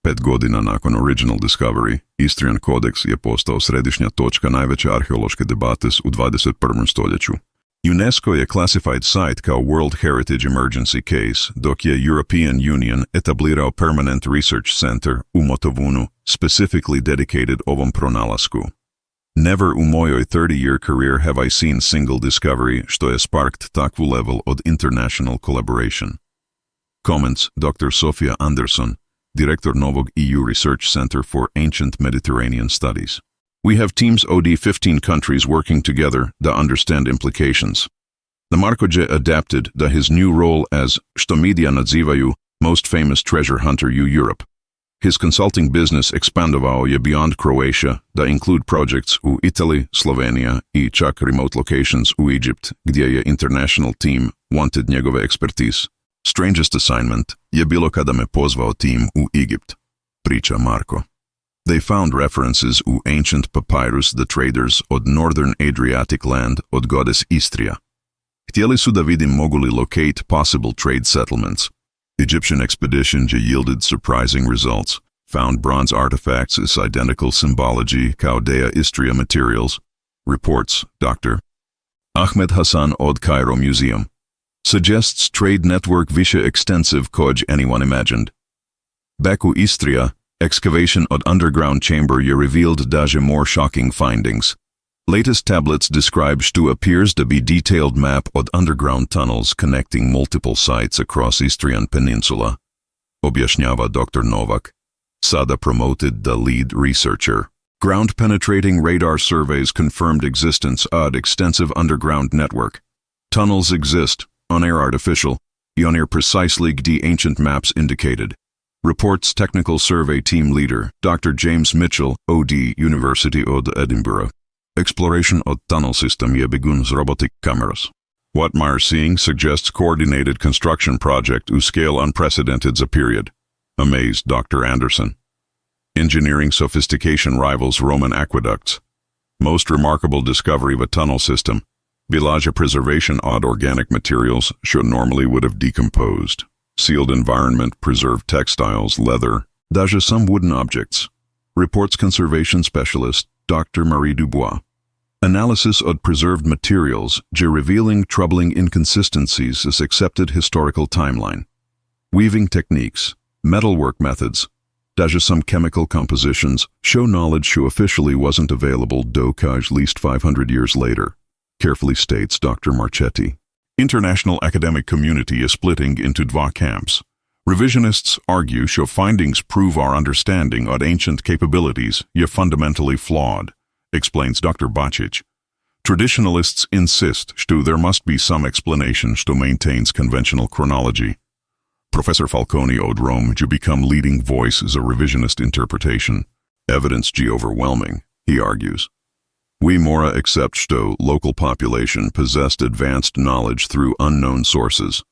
5 godina nakon original discovery, Istrian Codex je postao središnja točka najveće arheološke debate u 21. stoljeću. UNESCO je classified site kao World Heritage Emergency Case, dok je European Union etablirao Permanent Research Center u Motovunu, specifically dedicated ovom pronalasku. Never u mojoj 30-year career have I seen single discovery što je sparked takvu level od international collaboration. Comments Dr. Sofia Anderson, director novog EU Research Center for Ancient Mediterranean Studies. We have teams od 15 countries working together to understand implications. The Markoje adapted to his new role as što media nazivaju most famous treasure hunter u Europe. His consulting business expandovao je beyond Croatia to include projects u Italy, Slovenia i čak remote locations u Egypt, gdje je international team wanted njegove expertise. Strangest assignment je bilo kada me pozvao tim u Egipt, priča Marko. They found references u ancient papyrus the traders od northern Adriatic land od goddess Istria. Htjeli su da vidim mogu li locate possible trade settlements. Egyptian expedition yielded surprising results. Found bronze artifacts is identical symbology Chaldea Istria materials. Reports, Dr. Ahmed Hassan od Cairo Museum. Suggests trade network visha extensive koj anyone imagined. Baku Istria, excavation od underground chamber revealed daje more shocking findings. Latest tablets describe što appears to be detailed map od underground tunnels connecting multiple sites across Istrian Peninsula. Objašnjava Dr. Lovac. Sada promoted the lead researcher. Ground-penetrating radar surveys confirmed existence of extensive underground network. Tunnels exist, on-air artificial, on-air precisely the ancient maps indicated. Reports technical survey team leader, Dr. James Mitchell, OD, University of Edinburgh. Exploration of tunnel system begins robotic cameras. What Meyer seeing suggests coordinated construction project whose scale unprecedented a period. Amazed Dr. Anderson. Engineering sophistication rivals Roman aqueducts. Most remarkable discovery of a tunnel system. Village preservation odd organic materials should normally would have decomposed. Sealed environment preserved textiles, leather, daje some wooden objects. Reports conservation specialist Dr. Marie Dubois. Analysis of preserved materials revealing troubling inconsistencies as accepted historical timeline. Weaving techniques, metalwork methods, daje some chemical compositions show knowledge who officially wasn't available dokaj least 500 years later, carefully states Dr. Marchetti. International academic community is splitting into dva camps. Revisionists argue show findings prove our understanding of ancient capabilities fundamentally flawed, explains Dr. Bacic. Traditionalists insist that there must be some explanation that maintains conventional chronology. Professor Falcone od Rome become leading voice as a revisionist interpretation. Evidence overwhelming, he argues. We mora accept that local population possessed advanced knowledge through unknown sources.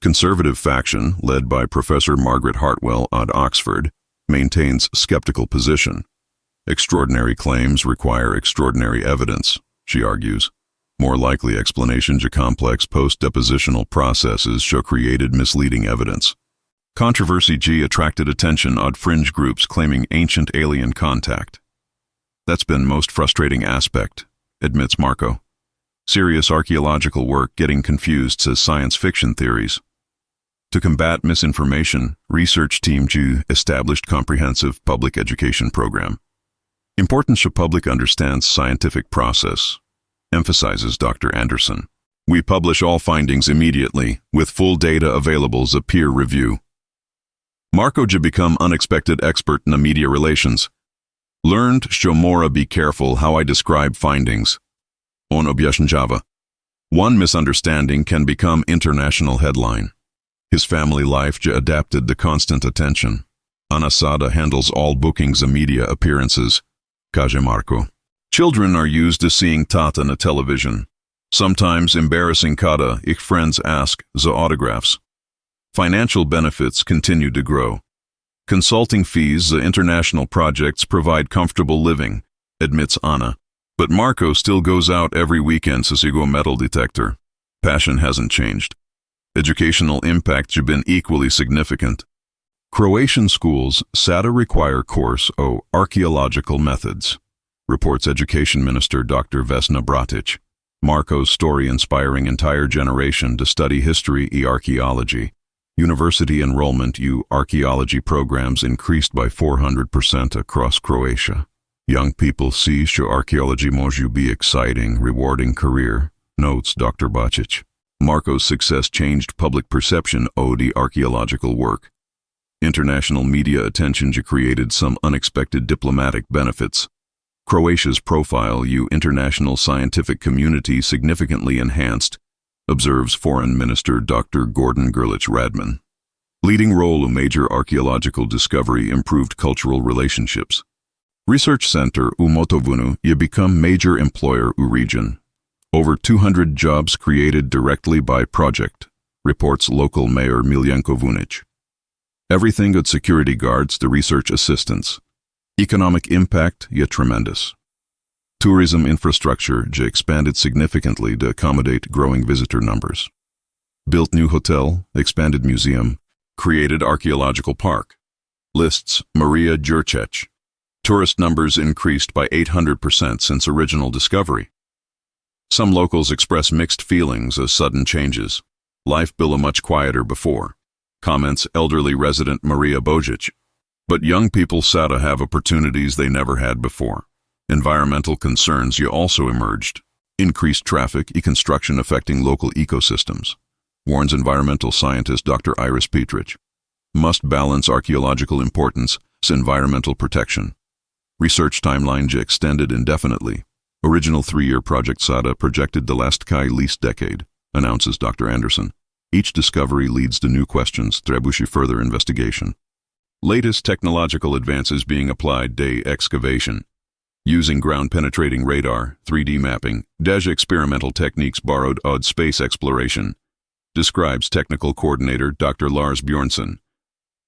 Conservative faction, led by Professor Margaret Hartwell at Oxford, maintains skeptical position. Extraordinary claims require extraordinary evidence, she argues. More likely explanation complex post-depositional processes show created misleading evidence. Controversy attracted attention odd fringe groups claiming ancient alien contact. That's been most frustrating aspect, admits Marco. Serious archaeological work getting confused as science fiction theories. To combat misinformation, research team established comprehensive public education program. Importance of public understands scientific process, emphasizes Dr. Anderson. We publish all findings immediately, with full data available as a peer review. Marco become unexpected expert in the media relations. Learned Shomora be careful how I describe findings. On Objašnjava. One misunderstanding can become international headline. His family life adapted to constant attention. Anasada handles all bookings and media appearances. Kaže Marco. Children are used to seeing Tata na television. Sometimes embarrassing kada ich friends ask za autographs. Financial benefits continue to grow. Consulting fees za international projects provide comfortable living, admits Anna. But Marco still goes out every weekend to see metal detector. Passion hasn't changed. Educational impact has been equally significant. Croatian schools sada require course o archaeological methods, reports Education Minister Dr. Vesna Bratic. Marco's story inspiring entire generation to study history and archaeology. University enrollment archaeology programs increased by 400% across Croatia. Young people see što archaeology može be exciting, rewarding career, notes Dr. Bacic. Marco's success changed public perception of the archaeological work. International media attention created some unexpected diplomatic benefits. Croatia's profile international scientific community significantly enhanced, observes Foreign Minister Dr. Gordon Grlić Radman. Leading role in major archaeological discovery improved cultural relationships. Research Center u Motovunu become major employer u region. Over 200 jobs created directly by project, reports local mayor Miljenko Vunic. Everything od security guards to research assistants. Economic impact yet tremendous. Tourism infrastructure expanded significantly to accommodate growing visitor numbers. Built new hotel, expanded museum, created archaeological park. Lists Maria Jurchech. Tourist numbers increased by 800% since original discovery. Some locals express mixed feelings of sudden changes. Life было much quieter before, comments elderly resident Maria Bojic. But young people sada have opportunities they never had before. Environmental concerns also emerged. Increased traffic and construction affecting local ecosystems, warns environmental scientist Dr. Iris Petrich. Must balance archaeological importance with environmental protection. Research timeline extended indefinitely. Original 3-year project SADA projected to last least decade, announces Dr. Anderson. Each discovery leads to new questions, trebushi further investigation. Latest technological advances being applied to excavation. Using ground-penetrating radar, 3D mapping, Deja experimental techniques borrowed od space exploration, describes technical coordinator Dr. Lars Bjornsson.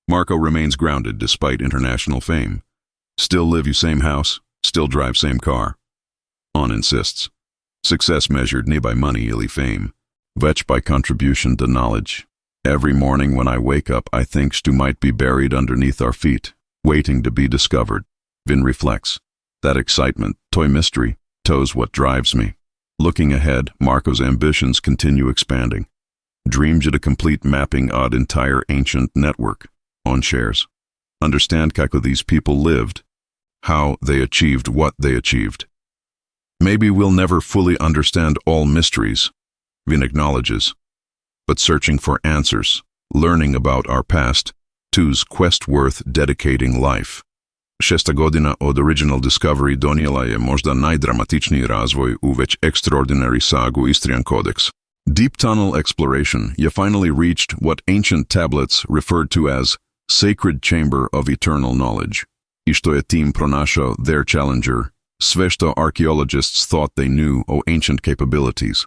Marco remains grounded despite international fame. Still live you same house, still drive same car. On insists. Success measured ne by money illy fame, vetch by contribution to knowledge. Every morning when I wake up I think stu might be buried underneath our feet, waiting to be discovered. Vin reflects. That excitement, toy mystery, toes what drives me. Looking ahead, Marco's ambitions continue expanding. Dreams of a complete mapping of entire ancient network, on shares. Understand how these people lived, how they achieved what they achieved. Maybe we'll never fully understand all mysteries, Vin acknowledges. But searching for answers, learning about our past, two's quest worth dedicating life. 6 godina od original discovery donijela je možda najdramatičniji razvoj u već extraordinary sagu Istrian Codex. Deep tunnel exploration finally reached what ancient tablets referred to as sacred chamber of eternal knowledge. I što je team pronašao their challenger, sve što archaeologists thought they knew o ancient capabilities.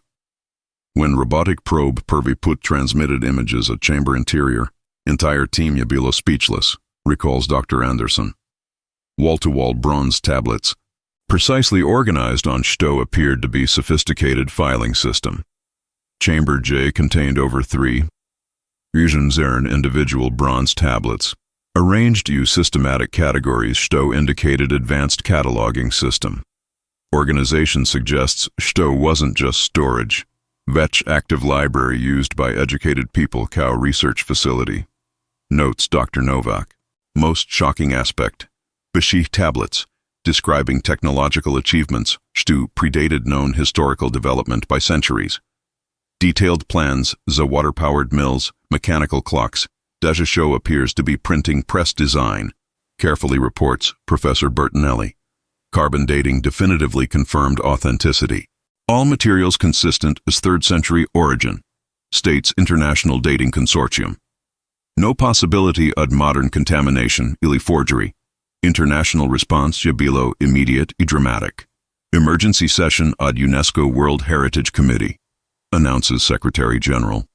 When robotic probe prvi put transmitted images of chamber interior, entire team je bilo speechless, recalls Dr. Anderson. Wall-to-wall bronze tablets, precisely organized on što appeared to be sophisticated filing system. Chamber J contained over 3 Zern individual bronze tablets, arranged u systematic categories što indicated advanced cataloging system. Organization suggests što wasn't just storage, vech active library used by educated people kao research facility. Notes Dr. Lovac. Most shocking aspect. Bashih tablets, describing technological achievements što predated known historical development by centuries. Detailed plans, za water-powered mills, mechanical clocks, Deja show appears to be printing press design, carefully reports Professor Bertinelli. Carbon dating definitively confirmed authenticity. All materials consistent as 3rd century origin, states International Dating Consortium. No possibility of modern contamination, ili forgery. International response bilo immediate and dramatic. Emergency session od UNESCO World Heritage Committee, announces Secretary General.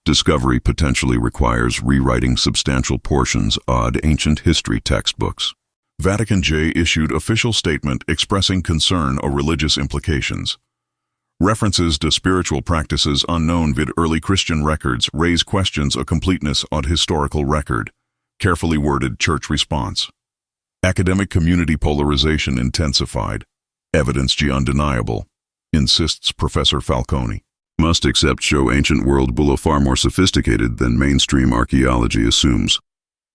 Discovery potentially requires rewriting substantial portions of ancient history textbooks. Vatican J issued official statement expressing concern o religious implications. References to spiritual practices unknown vid early Christian records raise questions of completeness on historical record. Carefully worded church response. Academic community polarization intensified. Evidence undeniable, insists Professor Falconi. Must accept show ancient world bulo far more sophisticated than mainstream archaeology assumes.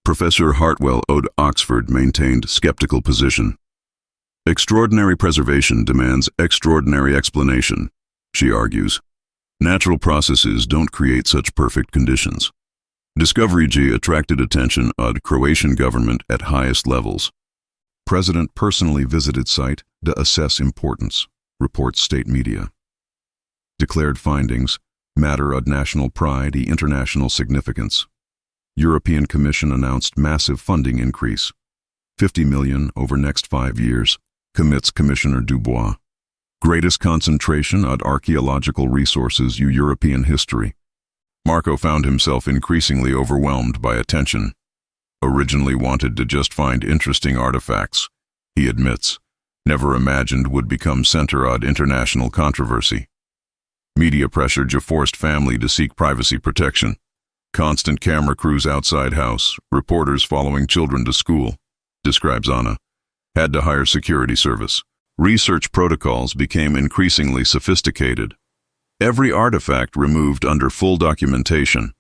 Professor Hartwell od Oxford maintained skeptical position. Extraordinary preservation demands extraordinary explanation, she argues. Natural processes don't create such perfect conditions. Discovery G attracted attention of Croatian government at highest levels. President personally visited site to assess importance, reports state media. Declared findings, matter of national pride and international significance. European Commission announced massive funding increase. 50 million over next 5 years, commits Commissioner Dubois. Greatest concentration of archaeological resources European history. Marco found himself increasingly overwhelmed by attention. Originally wanted to just find interesting artifacts, he admits, never imagined would become center of international controversy. Media pressured a forced family to seek privacy protection. Constant camera crews outside house, reporters following children to school, describes Anna. Had to hire security service. Research protocols became increasingly sophisticated. Every artifact removed under full documentation,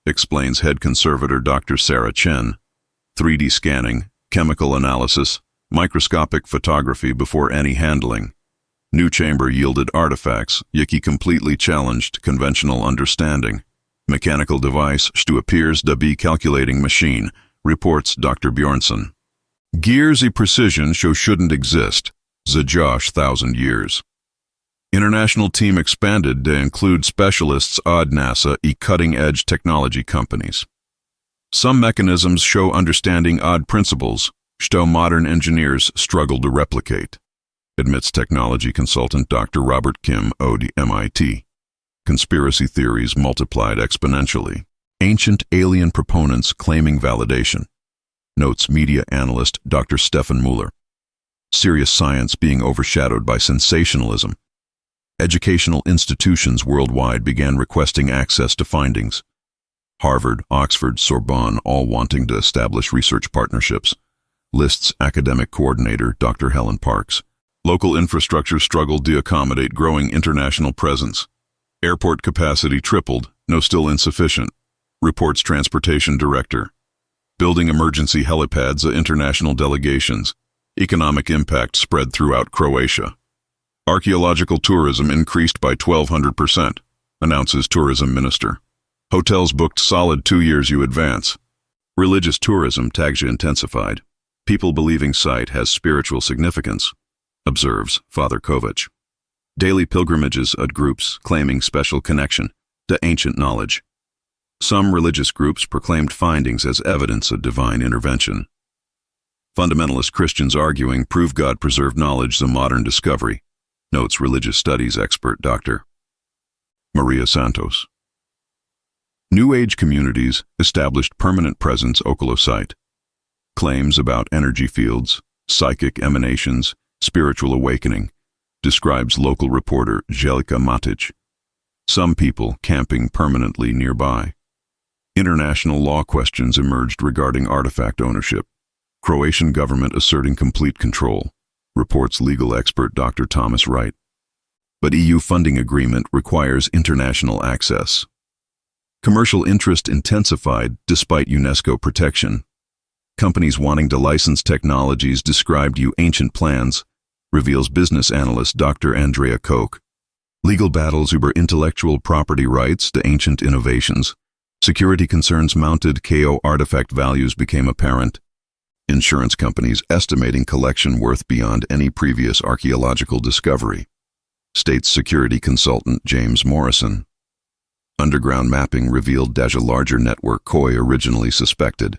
explains head conservator Dr. Sarah Chen. 3D scanning, chemical analysis, microscopic photography before any handling. New chamber yielded artifacts, Yiki completely challenged conventional understanding. Mechanical device stu appears to be calculating machine, reports Dr. Bjornsson. Gears y precision show shouldn't exist, the Josh 1,000 years. International team expanded to include specialists od NASA y cutting-edge technology companies. Some mechanisms show understanding odd principles, sto modern engineers struggle to replicate, admits technology consultant Dr. Robert Kim od MIT. Conspiracy theories multiplied exponentially. Ancient alien proponents claiming validation, notes media analyst Dr. Stefan Mueller. Serious science being overshadowed by sensationalism. Educational institutions worldwide began requesting access to findings. Harvard, Oxford, Sorbonne all wanting to establish research partnerships. Lists academic coordinator Dr. Helen Parks. Local infrastructure struggled to accommodate growing international presence. Airport capacity tripled, no still insufficient, reports transportation director. Building emergency helipads of international delegations. Economic impact spread throughout Croatia. Archaeological tourism increased by 1,200%, announces tourism minister. Hotels booked solid 2 years in advance. Religious tourism Tagja intensified. People believing site has spiritual significance, observes Father Kovac. Daily pilgrimages at groups claiming special connection to ancient knowledge. Some religious groups proclaimed findings as evidence of divine intervention. Fundamentalist Christians arguing prove God preserved knowledge a modern discovery, notes religious studies expert Dr. Maria Santos. New Age communities established permanent presence oculosite. Claims about energy fields, psychic emanations, spiritual awakening, describes local reporter Jelika Matic. Some people camping permanently nearby. International law questions emerged regarding artifact ownership. Croatian government asserting complete control, reports legal expert Dr. Thomas Wright. But EU funding agreement requires international access. Commercial interest intensified despite UNESCO protection. Companies wanting to license technologies described ancient plans, reveals business analyst Dr. Andrea Koch. Legal battles over intellectual property rights to ancient innovations. Security concerns mounted KO artifact values became apparent. Insurance companies estimating collection worth beyond any previous archaeological discovery. States security consultant James Morrison. Underground mapping revealed Deja larger network Koi originally suspected.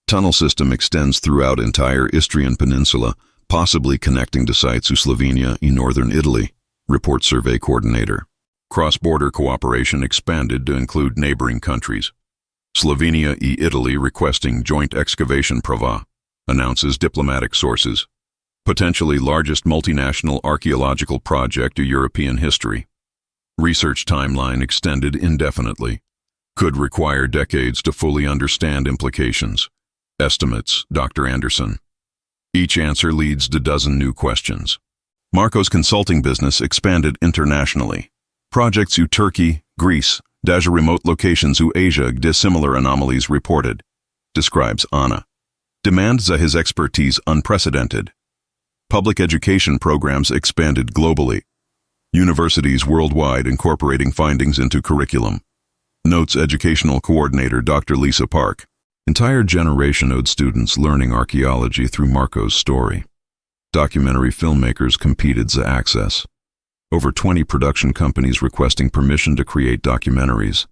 Tunnel system extends throughout entire Istrian Peninsula, possibly connecting to sites in Slovenia in northern Italy, reports survey coordinator. Cross-border cooperation expanded to include neighboring countries. Slovenia and Italy requesting joint excavation prova, announces diplomatic sources. Potentially largest multinational archaeological project of European history. Research timeline extended indefinitely. Could require decades to fully understand implications. Estimates, Dr. Anderson. Each answer leads to dozen new questions. Marco's consulting business expanded internationally. Projects in Turkey, Greece, Deja remote locations in Asia dissimilar anomalies reported, describes Anna. Demands that his expertise unprecedented. Public education programs expanded globally. Universities worldwide incorporating findings into curriculum. Notes educational coordinator Dr. Lisa Park. Entire generation of students learning archaeology through Marco's story. Documentary filmmakers competed za access. Over 20 production companies requesting permission to create documentaries.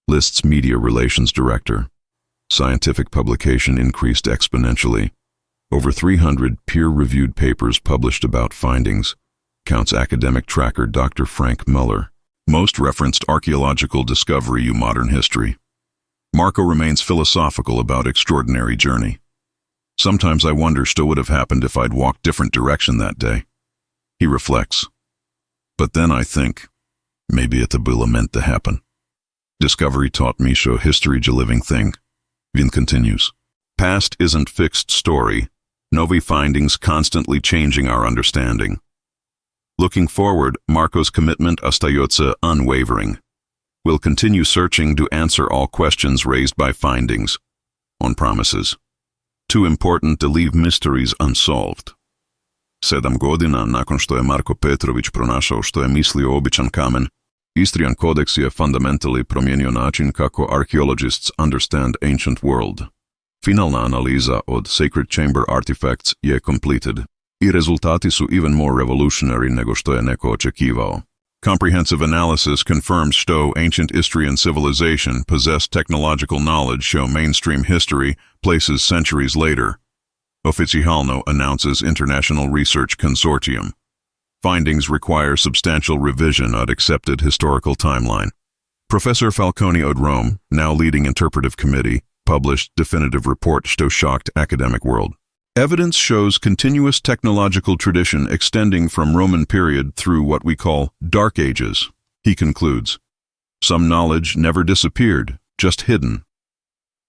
Lists media relations director. Scientific publication increased exponentially. Over 300 peer-reviewed papers published about findings. Counts academic tracker Dr. Frank Muller. Most referenced archaeological discovery in modern history. Marco remains philosophical about extraordinary journey. Sometimes I wonder what would have happened if I'd walked different direction that day. He reflects. But then I think, maybe it было meant to happen. Discovery taught me show history a living thing. Vin continues. Past isn't fixed story. Novi findings constantly changing our understanding. Looking forward, Marco's commitment остается unwavering. We'll continue searching to answer all questions raised by findings. On promises. Too important to leave mysteries unsolved. 7 godina nakon što je Marko Petrović pronašao što je mislio običan kamen, Istrian kodeks je fundamentally promijenio način kako archaeologists understand ancient world. Finalna analiza od Sacred Chamber artifacts je completed, i rezultati su even more revolutionary nego što je neko očekivao. Comprehensive analysis confirms što ancient Istrian civilization possessed technological knowledge show mainstream history places centuries later. Oficialno announces International Research Consortium. Findings require substantial revision of accepted historical timeline. Professor Falcone od Rome, now leading interpretive committee, published definitive report što shocked academic world. Evidence shows continuous technological tradition extending from Roman period through what we call Dark Ages. He concludes, some knowledge never disappeared, just hidden.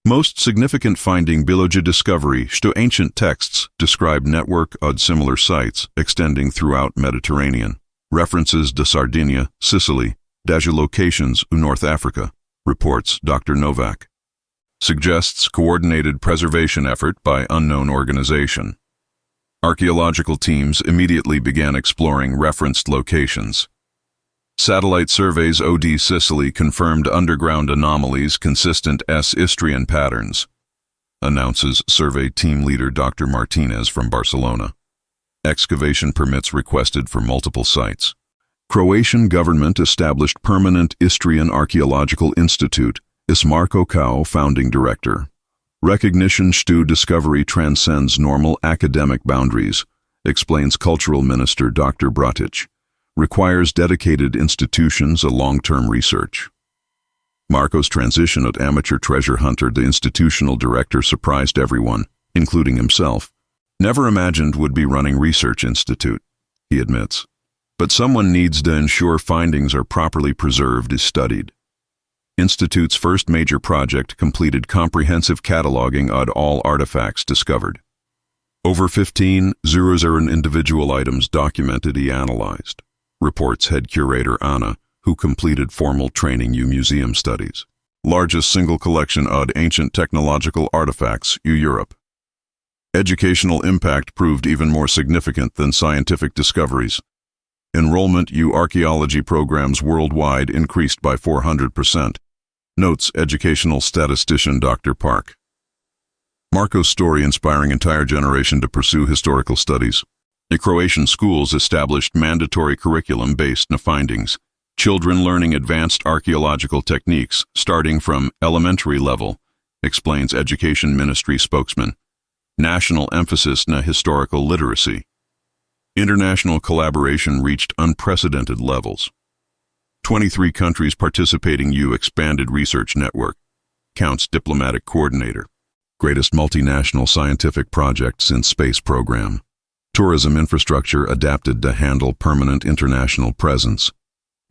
Most significant finding biology discovery što ancient texts describe network of similar sites extending throughout Mediterranean. References to Sardinia, Sicily, daje locations in North Africa, reports Dr. Lovac. Suggests coordinated preservation effort by unknown organization. Archaeological teams immediately began exploring referenced locations. Satellite surveys OD Sicily confirmed underground anomalies consistent S Istrian patterns, announces survey team leader Dr. Martinez from Barcelona. Excavation permits requested for multiple sites. Croatian government established permanent Istrian Archaeological Institute, is Marko Kao founding director. Recognition što discovery transcends normal academic boundaries, explains cultural minister Dr. Bratic. Requires dedicated institutions a long-term research. Marco's transition of amateur treasure hunter to institutional director surprised everyone, including himself. Never imagined would be running research institute, he admits. But someone needs to ensure findings are properly preserved is studied. Institute's first major project completed comprehensive cataloging of all artifacts discovered. Over 15,000 individual items documented and analyzed, reports head curator Anna, who completed formal training in museum studies. Largest single collection of ancient technological artifacts in Europe. Educational impact proved even more significant than scientific discoveries. Enrollment in archaeology programs worldwide increased by 400%. Notes educational statistician Dr. Park. Marco's story inspiring entire generation to pursue historical studies. The Croatian schools established mandatory curriculum based on findings. Children learning advanced archaeological techniques starting from elementary level, explains Education Ministry spokesman. National emphasis na historical literacy. International collaboration reached unprecedented levels. 23 countries participating in expanded research network, counts diplomatic coordinator. Greatest multinational scientific project since space program. Tourism infrastructure adapted to handle permanent international presence.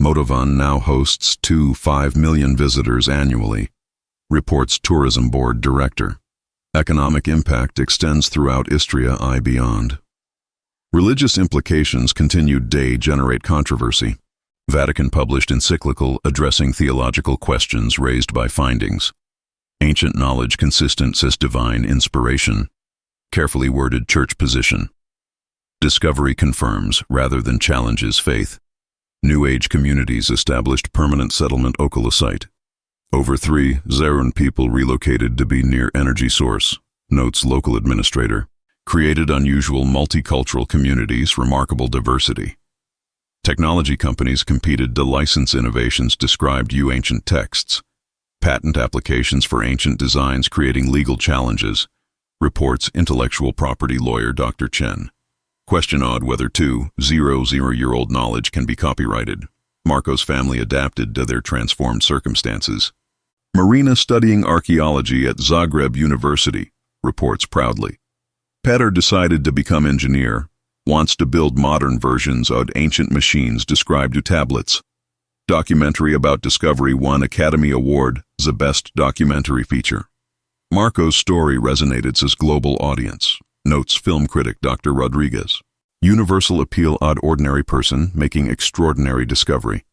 Motovan now hosts 5 million visitors annually, reports Tourism Board Director. Economic impact extends throughout Istria and beyond. Religious implications continued to generate controversy. Vatican published encyclical addressing theological questions raised by findings. Ancient knowledge consistent as divine inspiration. Carefully worded church position. Discovery confirms rather than challenges faith. New Age communities established permanent settlement Okolosite. Over 3,000 people relocated to be near energy source, notes local administrator. Created unusual multicultural communities, remarkable diversity. Technology companies competed to license innovations described in ancient texts. Patent applications for ancient designs creating legal challenges, reports intellectual property lawyer Dr. Chen. Question odd whether 2,000-year-old knowledge can be copyrighted. Marco's family adapted to their transformed circumstances. Marina studying archaeology at Zagreb University, reports proudly. Peter decided to become engineer, wants to build modern versions of ancient machines described to tablets. Documentary about discovery won Academy Award as the best documentary feature. Marco's story resonated with global audience, notes film critic Dr. Rodriguez. Universal appeal odd ordinary person making extraordinary discovery.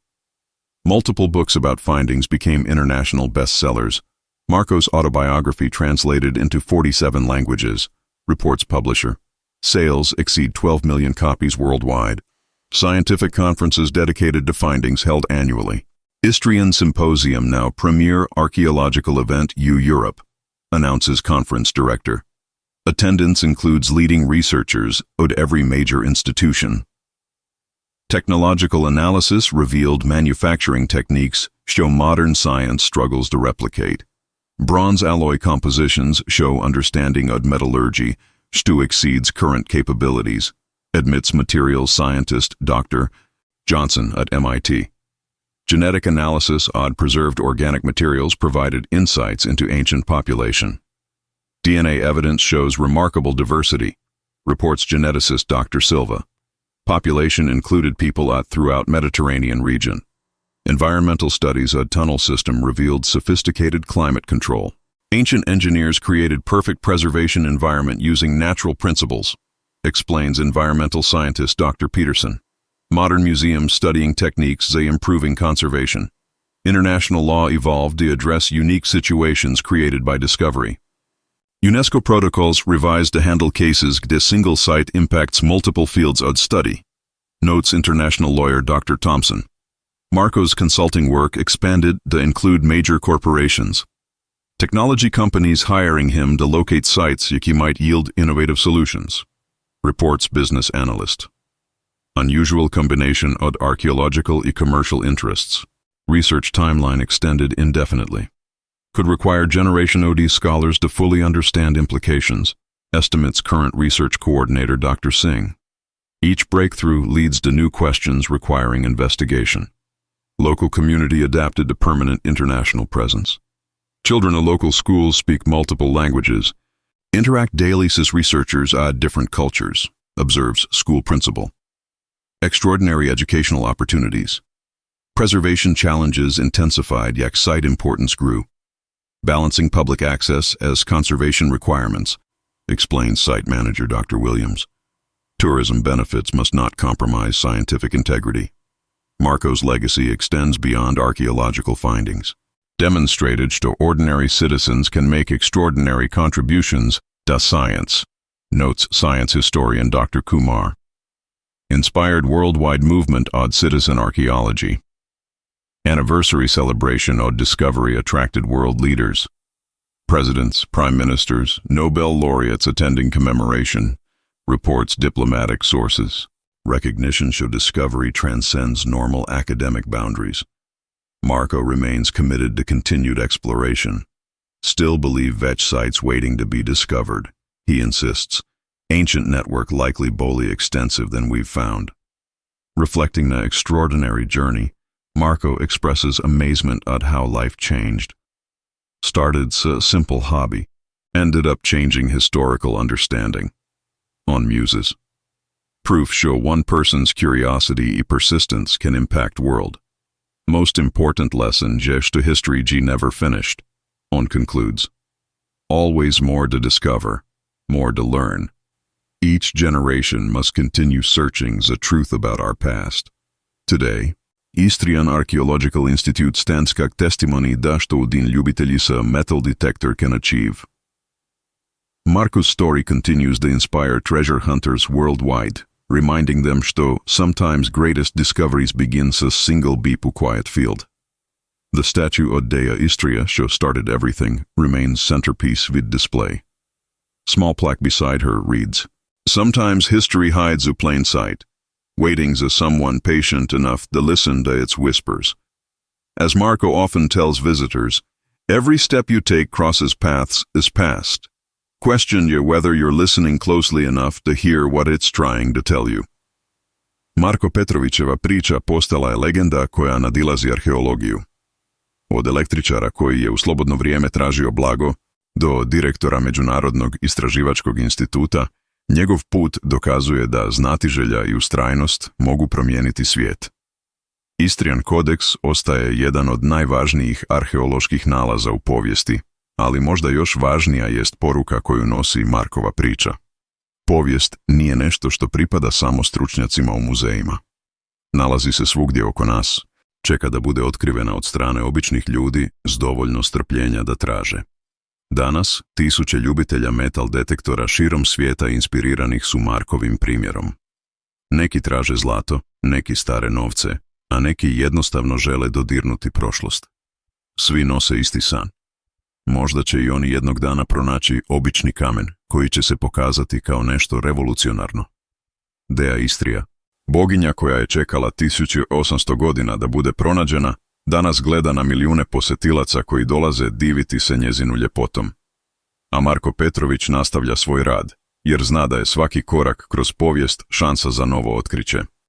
Multiple books about findings became international bestsellers. Marco's autobiography translated into 47 languages, reports publisher. Sales exceed 12 million copies worldwide. Scientific conferences dedicated to findings held annually. Istrian Symposium now premier archaeological event Europe, announces conference director. Attendance includes leading researchers at every major institution. Technological analysis revealed manufacturing techniques show modern science struggles to replicate. Bronze alloy compositions show understanding of metallurgy still exceeds current capabilities, admits materials scientist Dr. Johnson at MIT. Genetic analysis of preserved organic materials provided insights into ancient population. DNA evidence shows remarkable diversity, reports geneticist Dr. Silva. Population included people throughout Mediterranean region. Environmental studies of tunnel system revealed sophisticated climate control. Ancient engineers created perfect preservation environment using natural principles, explains environmental scientist Dr. Peterson. Modern museums studying techniques they improving conservation. International law evolved to address unique situations created by discovery. UNESCO protocols revised to handle cases where single site impacts multiple fields of study, notes international lawyer Dr. Thompson. Marco's consulting work expanded to include major corporations. Technology companies hiring him to locate sites that might yield innovative solutions, reports business analyst. Unusual combination of archaeological and commercial interests. Research timeline extended indefinitely. Could require Generation OD scholars to fully understand implications, estimates current research coordinator Dr. Singh. Each breakthrough leads to new questions requiring investigation. Local community adapted to permanent international presence. Children of local schools speak multiple languages. Interact daily with researchers of different cultures, observes school principal. Extraordinary educational opportunities. Preservation challenges intensified yet site importance grew. Balancing public access as conservation requirements, explains site manager Dr. Williams. Tourism benefits must not compromise scientific integrity. Marco's legacy extends beyond archaeological findings. Demonstrated that ordinary citizens can make extraordinary contributions to science, notes science historian Dr. Kumar. Inspired worldwide movement of citizen archaeology. Anniversary celebration of discovery attracted world leaders. Presidents, prime ministers, Nobel laureates attending commemoration, reports diplomatic sources. Recognition show discovery transcends normal academic boundaries. Marco remains committed to continued exploration. Still believe vetch sites waiting to be discovered. He insists, ancient network likely bolly extensive than we've found. Reflecting the extraordinary journey, Marco expresses amazement at how life changed. Started a simple hobby, ended up changing historical understanding. On muses. Proof show one person's curiosity and persistence can impact world. Most important lesson just to history G never finished. On concludes. Always more to discover, more to learn. Each generation must continue searching the truth about our past. Today, Istrian Archaeological Institute stands kak testimony da što din ljubitelji sa metal detector can achieve. Marco's story continues to inspire treasure hunters worldwide, reminding them što sometimes greatest discoveries begin sa single beep quiet field. The statue of Dea Istria show started everything, remains centerpiece vid display. Small plaque beside her reads, "Sometimes history hides a plain sight, waiting as someone patient enough to listen to its whispers." As Marco often tells visitors, every step you take crosses paths is past. Question you whether you're listening closely enough to hear what it's trying to tell you. Marko Petrovićeva priča postala je legenda koja nadilazi arheologiju. Od električara koji je u slobodno vrijeme tražio blago, do direktora Međunarodnog istraživačkog instituta, Njegov put dokazuje da znatiželja i ustrajnost mogu promijeniti svijet. Istrian kodeks ostaje jedan od najvažnijih arheoloških nalaza u povijesti, ali možda još važnija jest poruka koju nosi Markova priča. Povijest nije nešto što pripada samo stručnjacima u muzejima. Nalazi se svugdje oko nas, čeka da bude otkrivena od strane običnih ljudi s dovoljno strpljenja da traže. Danas, tisuće ljubitelja metal detektora širom svijeta inspiriranih su Markovim primjerom. Neki traže zlato, neki stare novce, a neki jednostavno žele dodirnuti prošlost. Svi nose isti san. Možda će i oni jednog dana pronaći obični kamen koji će se pokazati kao nešto revolucionarno. Dea Istrija, boginja koja je čekala 1800 godina da bude pronađena, danas gleda na milijune posjetilaca koji dolaze diviti se njezinu ljepotom. A Marko Petrović nastavlja svoj rad, jer zna da je svaki korak kroz povijest šansa za novo otkriće.